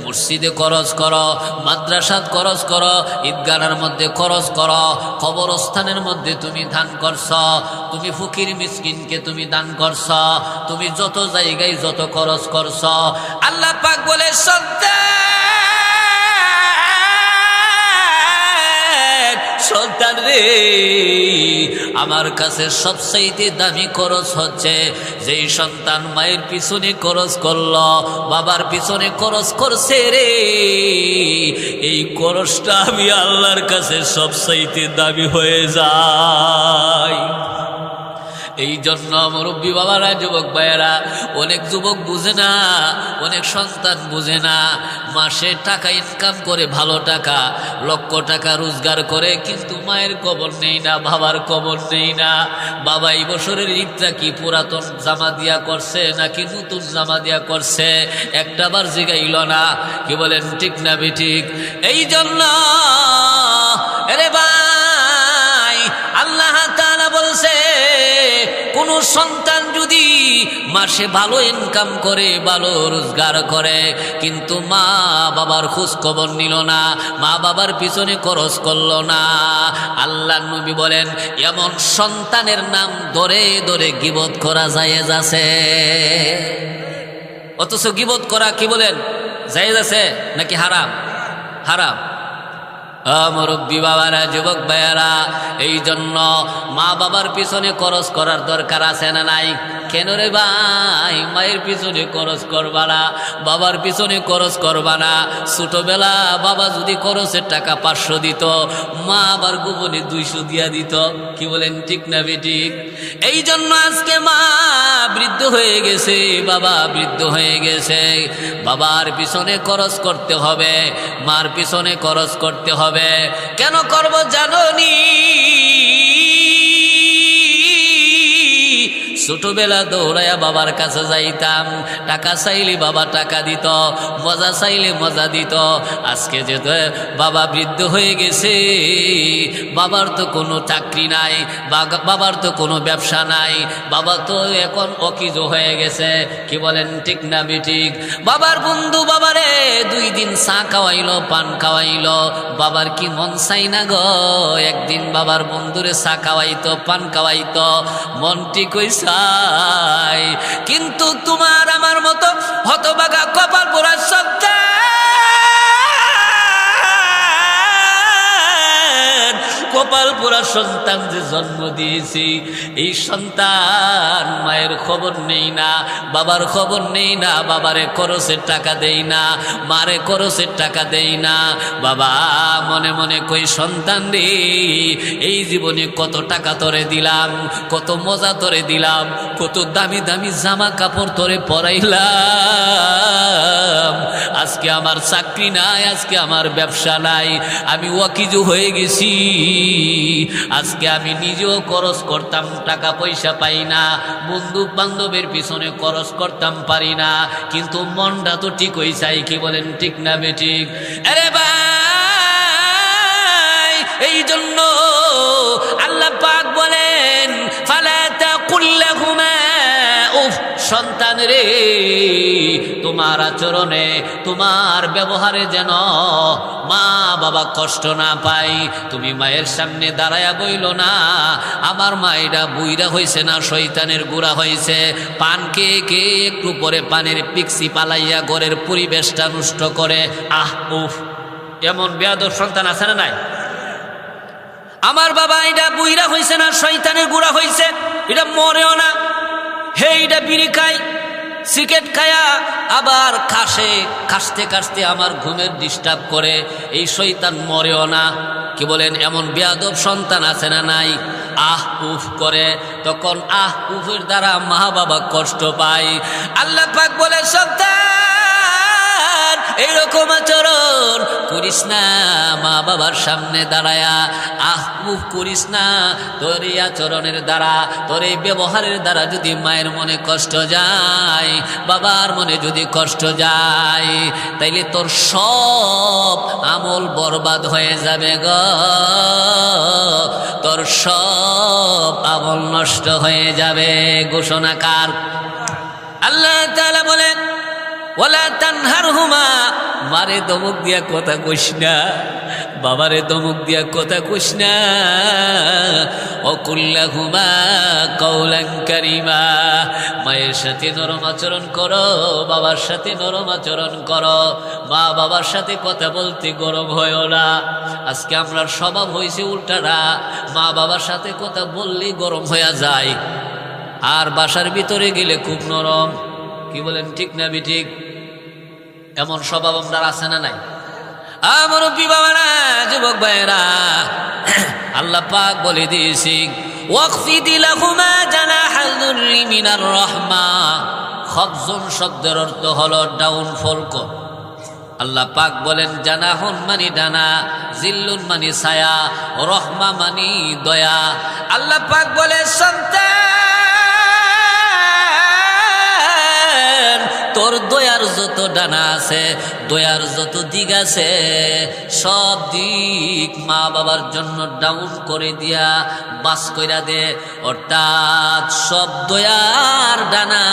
মসজিদে খরচ করো, মাদ্রাসাত খরচ করো, ঈদগাহের মধ্যে খরচ করো, কবরস্থানের মধ্যে তুমি দান করছ, তুমি ফকির মিসকিনকে তুমি দান করছ, তুমি যত জায়গায় যত খরচ করছ, আল্লাহ পাক বলে, সন্তান রে, আমার কাছে সবচাইতে দামি খরচ হচ্ছে যেই সন্তান মায়ের পিছনে খরচ করল, বাবার পিছনে খরচ করছে রে, এই খরচটা আমি আল্লাহর কাছে সবচাইতে দামি হয়ে যায়। এই জন্য মুরব্বী বাবারা, যুবক ভাইয়েরা, অনেক যুবক বুঝে না, অনেক সন্তান বুঝে না, মাসে টাকা ইনকাম করে, ভালো টাকা, লক্ষ টাকা রোজগার করে, কিন্তু মায়ের খবর নেই না, বাবার খবর নেই না। বাবা এই বছরের ঈদটা কি পুরাতন জামা দিয়া করছে নাকি নতুন জামা দিয়া করছে, একটাবার জিগাইল না। কি বলেন ঠিক না বেঠিক? এই জন্য আরে ভাই, আল্লাহ তাআলা বলছে, কোন সন্তান যদি মাসে ভালো ইনকাম করে, ভালো রোজগার করে, কিন্তু মা বাবার খোঁজ খবর নিল না, মা বাবার পিছনে খরচ করলো না, আল্লাহর নবী বলেন, এমন সন্তানের নাম ধরে ধরে গীবত করা জায়েজ আছে। অথচ গীবত করা কি বলেন জায়েজ আছে নাকি হারাম? হারাম। মুরব্বী বাবারা, যুবক ভাইয়ারা, এই জন্য মা বাবার পিছনে খরচ করার দরকার আছে না নাই? কেন রে ভাই মায়ের পিছনে খরচ করবা না, বাবার পিছনে খরচ করবা না? ছোটবেলা বাবা যদি খরচের টাকা 500 দিত, মা আবার গোপনে 200 দিয়া দিত। কি বলেন, ঠিক না বেঠিক? এই জন্য আজকে মা বৃদ্ধ হয়ে গেছে, বাবা বৃদ্ধ হয়ে গেছে। বাবার পিছনে খরচ করতে হবে, মার পিছনে খরচ করতে হবে। কেন করব জানোনি? ছোটবেলা দৌড়াইয়া বাবার কাছে যাইতাম, টাকা চাইলে বাবা টাকা দিত, মজা চাইলে মজা দিত। আজকে যে বাবা বৃদ্ধ হয়ে গেছে, বাবার তো কোনো চাকরি নাই, বাবার তো কোনো ব্যবসা নাই, বাবা তো এখন অকিজো হয়ে গেছে। কি বলেন, ঠিক না বেঠিক? বাবার বন্ধু বাবারে 2 দিন চা খাওয়াইলো, পান খাওয়াইলো, বাবার কি মন চাই না গো একদিন বাবার বন্ধুরে চা খাওয়াইতো, পান খাওয়াইতো? মন ঠিক হইছে? কিন্তু তোমার আমার মতো হতভাগা কপাল পোড়া সন্তান, কপাল পোড়া সন্তান যে জন্ম দিয়েছি, এই সন্তান মায়ের খবর নেই না, বাবার খবর নেই না, বাবারে খরচের টাকা দেই না, মারে খরচের টাকা দেই না। বাবা মনে মনে কই, সন্তান রে, এই জীবনে কত টাকা তোরে দিলাম, কত মজা তোরে দিলাম, কত দামি দামি জামা কাপড় তোরে পরাইলাম। আজকে আমার চাকরি নাই, আজকে আমার ব্যবসা নাই, আমি ওয়াকিজু হয়ে গেছি। আজকে আমি নিজেও খরচ করতাম, টাকা পয়সা পাই না, বন্ধু বান্ধবের পিছনে খরচ করতাম পারি না, কিন্তু মনটা তো ঠিক হই চাই। কি বলেন, ঠিক না বেঠিক? আরে ভাই, এই জন্য আল্লাহ পাক বলেন, ফালা তাকুল লাহুমা উফ, সন্তান রে, তোমার আচরণে, তোমার ব্যবহারে যেন মা বাবা কষ্ট না পাই। তুমি মায়ের সামনে দাঁড়ায়া বইল না, আমার মায়েরা বুইরা হয়েছে না শয়তানের গুড়া হয়েছে, পান কে কে একটু পরে পানের পিক্সি পালাইয়া ঘরের পরিবেশটা নষ্ট করে। আহ উফ, এমন বেয়াদব সন্তান আছে না নাই? আমার বাবা এটা বুইরা হয়েছে না শয়তানের গুড়া হয়েছে, এটা মরেও না, হে এটা বিড়ি খায়, সিগারেট খায়া আবার কাশতে কাশতে আমার ঘুমের ডিস্টার্ব করে, এই শয়তান মরেও না। কি বলেন, এমন বেয়াদব সন্তান আছে না নাই? আহ উফ করে, তখন আহ উফের দ্বারা মা বাবা কষ্ট পায়। আল্লাহ পাক বলে, সন্তান এইরকম আচরণ করিস না, মা বাবার সামনে দাঁড়ায়া আহ উফ করিস না। তোর এই আচরণের দ্বারা, তোর এই ব্যবহারের দ্বারা যদি মায়ের মনে কষ্ট যায়, বাবার মনে যদি কষ্ট যায়, তাইলে তোর সব আমল বরবাদ হয়ে যাবে গো, তোর সব আমল নষ্ট হয়ে যাবে। ঘোষণাকার আল্লাহ তাআলা বলেন, ওয়ালা তানহারহুমা, মারে দমক দিয়া কথা কইস না, বাবারে দমক দিয়া কথা কইস না। ওয়াকুল লাহুমা কাওলান কারীমা, মায়ের সাথে নরম আচরণ করো, বাবার সাথে নরম আচরণ করো, মা বাবার সাথে কথা বলতে গরম হয়ও না। আজকে আমরা স্বভাব হয়েছে উল্টারা, মা বাবার সাথে কথা বললেই গরম হয়ে যায়, আর বাসার ভিতরে গেলে খুব নরম। কি বলেন, ঠিক না বেঠিক? এমন স্বভাব আমরা আছে না নাই? আমার বাবারা, যুবক ভাইরা, আল্লাহ পাক বলে দিয়েছি, ওয়াকফিদ লাহুমা জানাহাল যুল্লি মিনার রাহমা। খফজুন শব্দের অর্থ হলো ডাউনফল কর। আল্লাহ পাক বলেন, জানাহুন মানে ডানা, জিল্লুন মানে ছায়া, রহমা মানে দয়া। আল্লাহ পাক বলে, সন্তান তোর দয়ার যত ডানা আছে, দয়ার যত দিক আছে, সব দিক মা বাবার জন্য ডাউন করে দিয়া বাস কইরা দে। অর্থাৎ সব দয়ার ডানা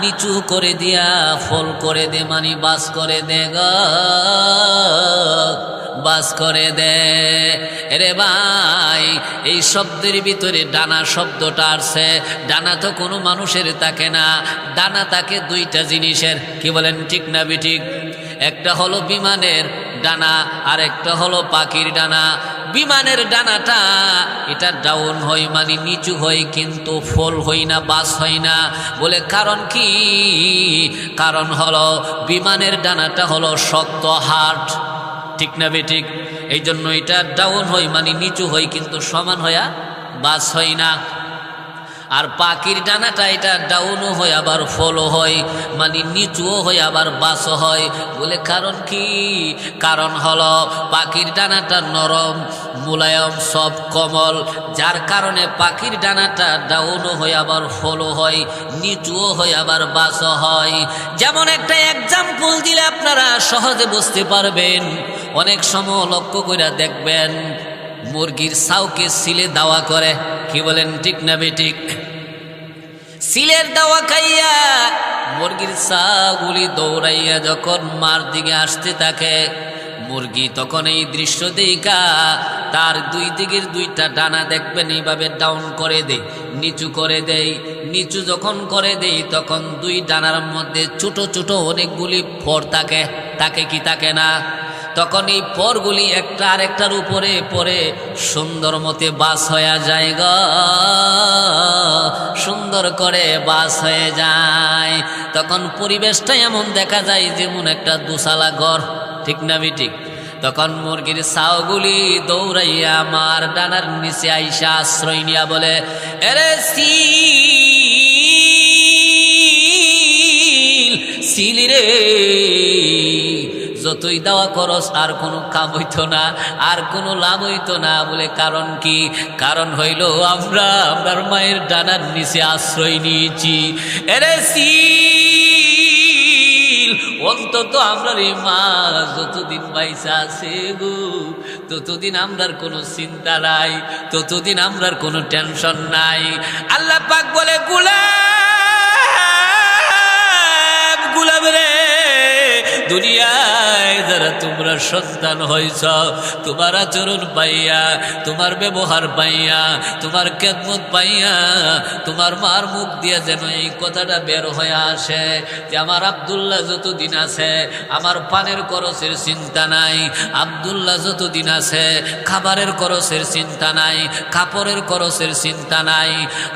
নিচু করে দিয়া ফল করে দে, মানে বাস করে দে গো, বাস করে দে। রে ভাই, এই শব্দের ভিতরে ডানা শব্দটা আসছে। ডানা তো কোনো মানুষের থাকে না, ডানা থাকে 2টা জিনিসের। কি বলেন, ঠিক না বেঠিক? একটা হলো বিমানের ডানা, আর একটা হলো পাখির ডানা। বিমানের ডানাটা এটা ডাউন হয় মানে নিচু হয়, কিন্তু ফল হয় না, বাস হয় না। বলে কারণ কি? কারণ হলো বিমানের ডানাটা হলো শক্ত, হার্ড, ঠিক না বেঠিক? এই জন্য এটা ডাউন হয় মানে নিচু হয়, কিন্তু সমান হইয়া বাস হয় না। আর পাখির ডানাটা এটা ডাউনও হয় আবার ফলও হয়, মানে নিচুও হয় আবার বাসও হয়। বলে কারণ কি? কারণ হলো পাখির ডানাটা নরম, মুলায়ম, সব কমল, যার কারণে পাখির ডানাটা ডাউনও হয় আবার ফলও হয়, নিচুও হয় আবার বাসও হয়। যেমন একটা এক্সাম্পল দিলে আপনারা সহজে বুঝতে পারবেন। অনেক সময় লক্ষ্য করে দেখবেন মুরগির ছাউকে সিলে দাওয়া করে, কি বলেন ঠিক না বেঠিক? সিলের দাওয়া খাইয়া মুরগির ছাগুলি দৌড়াইয়া যখন মার দিকে আসতে থাকে, মুরগি তখন এই দৃশ্য দেখা তার দুই দিকের দুইটা ডানা দেখবেন এইভাবে ডাউন করে দেয়, নিচু করে দেয়। নিচু যখন করে দেয় তখন দুই ডানার মধ্যে ছোট ছোট অনেকগুলি ফর থাকে, থাকে কি থাকে না? তখন এই পরগুলি একটা আরেকটার উপরে পরে সুন্দর মতে বাস হয়ে যায় গো, সুন্দর করে বাস হয়ে যায়। তখন পরিবেশটা এমন দেখা যায় যেমন একটা দুসালা ঘর, ঠিক না বেঠিক? তখন মুরগির ছাউগুলি দৌড়াইয়া মার ডানার নিচে আইসা আশ্রয় নিয়া বলে, এরে সিল রে, যতই দাওয়া করস আর কোনো কাম হইতো না, আর কোনো লাভ হইতো না। বলে কারণ কি? কারণ হইল আমরার মায়ের ডানার নিচে আশ্রয় নিয়েছি। এরে সিল, অন্তত আমরার এই মা যতদিন বাইসা আছে গো, ততদিন আমরার কোনো চিন্তা নাই, ততদিন আমরার কোনো টেনশন নাই। আল্লাহ পাক বলে, গুলাব রে, দুনিয়ায় যারা তোমরা সন্তান হইছ, তোমার আচরণ পাইয়া, তোমার ব্যবহার পাইয়া, তোমার খেদমত পাইয়া, তোমার মার মুখ দিয়ে যেন এই কথাটা বের হয়ে আসে যে আমার আব্দুল্লাহ যতদিন আছে আমার পানের খরচের চিন্তা নাই, আব্দুল্লাহ যতদিন আছে খাবারের খরচের চিন্তা নাই, কাপড়ের খরচের চিন্তা নাই।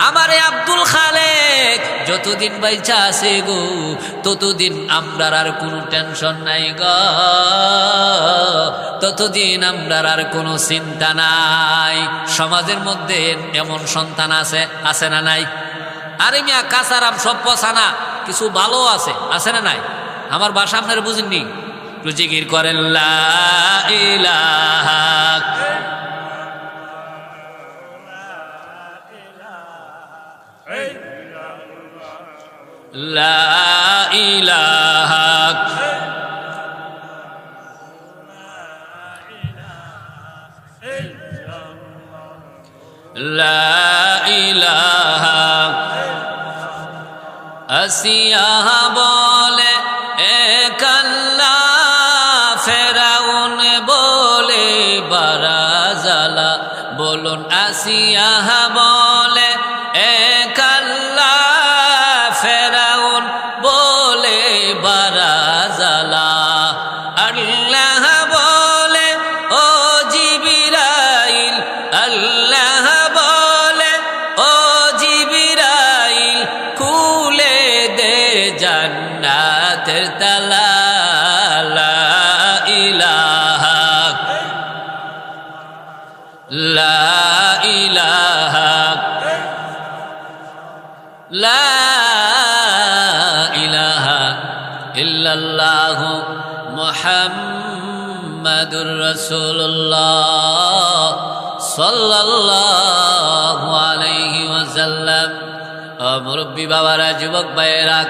আমার এই আব্দুল খালেক যতদিন বাইচা আছে গো, ততদিন আমরার আর কোনো টেনশন নাই গো, ততদিন আমরার আর কোনো চিন্তা নাই। সমাজের মধ্যে এমন সন্তান আছে, আছে না নাই? আরে মিয়া কাঁচারাম সব পছানা, কিছু ভালো আছে, আছে না নাই? আমার ভাষা আপনারা বুঝেননি? জিকির করেন লা ইলাহা লা ইলাহা লা ইলাহা। আসিয়া বলে এক আল্লাহ, ফেরাউন বলে বারাজালা। বলুন আসিয়া বলে এক আল্লাহ, ফেরাউন বলে বারাজালা। আল্লাহ বলে ও জিবরাইল, আল্লাহ বলে ও জিবরাইল, খুলে দে জান্নাতের তালা। লা ইলাহা লা ইলাহা লা ইলাহা ইল্লাল্লাহু মুহাম্মাদুর রাসূলুল্লাহ সাল্লাল্লাহু আলাইহি ওয়াসাল্লাম। মুরব্বী বাবারা, যুবক ভাইয়েরা,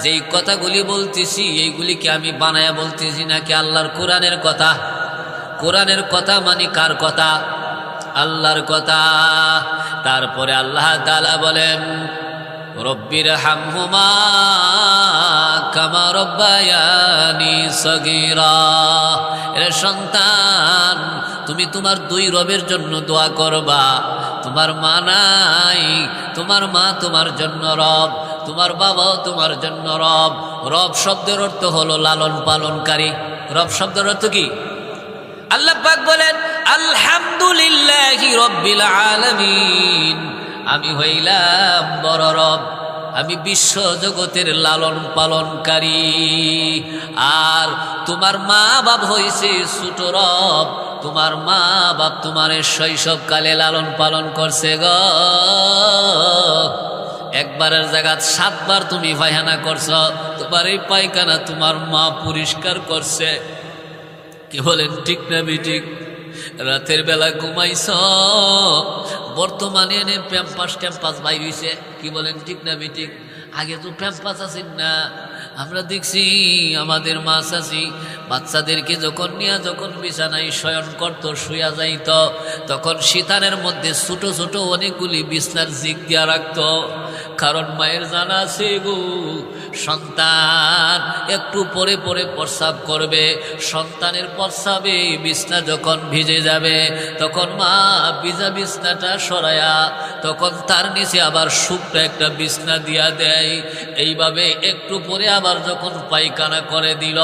যেই কথাগুলি বলতেছি এইগুলিকে আমি বানায়া বলতেছি নাকি আল্লাহর কোরআনের কথা? কোরআনের কথা মানে কার কথা? আল্লাহর কথা। তারপরে আল্লাহ তাআলা বলেন, রব্বির হামহুমা কামা রব্বায়ানি সগীরা। এরে সন্তান, তুমি তোমার দুই রবের জন্য দোয়া করবা। তোমার মা নাই, তোমার মা তোমার জন্য রব, তোমার বাবাও তোমার জন্য রব। রব শব্দের অর্থ হলো লালন পালনকারী। রব শব্দের অর্থ কি? আল্লাহ পাক বলেন আলহামদুলিল্লাহি রাব্বিল আলামিন, আমি হইলাম বড় রব, আমি বিশ্ব জগতের লালন পালনকারী। আর তোমার মা বাপ হইছে ছোট রব, তোমার মা বাপ তোমার শৈশবকালে লালন পালন করছে গো। একবারের জায়গা 7 বার তুমি পায়খানা করছ, তোমার এই পায়খানা তোমার মা পরিষ্কার করছে। কি বলেন ঠিক না বেঠিক? রাতের বেলা ঘুমাইছ, বর্তমানে এনে প্যাম্পাস ট্যাম্পাস বাইর হইছে। কি বলেন ঠিক না বেঠিক? আগে তো প্যাম্পাস আছেন না। আমরা দেখছি আমাদের মা চাচি বাচ্চাদেরকে যখন বিছানায় শয়ন করত, শুয়া যাইত, তখন শীতানের মধ্যে ছোট ছোট অনেকগুলি বিছনার জিক দিয়া রাখত। কারণ মায়ের জানা আছে গো, সন্তান একটু পরে পরে প্রস্রাব করবে, সন্তানের প্রস্রাবে বিছনা যখন ভিজে যাবে তখন মা ভিজা বিছনাটা সরায়া তখন তার নিচে আবার শুকনো একটা বিছনা দিয়া দেয়। এইভাবে একটু পরে আবার যখন পায়খানা করে দিল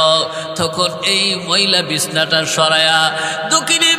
তখন এই ময়লা বিছনাটা সরায়া দক্ষিণী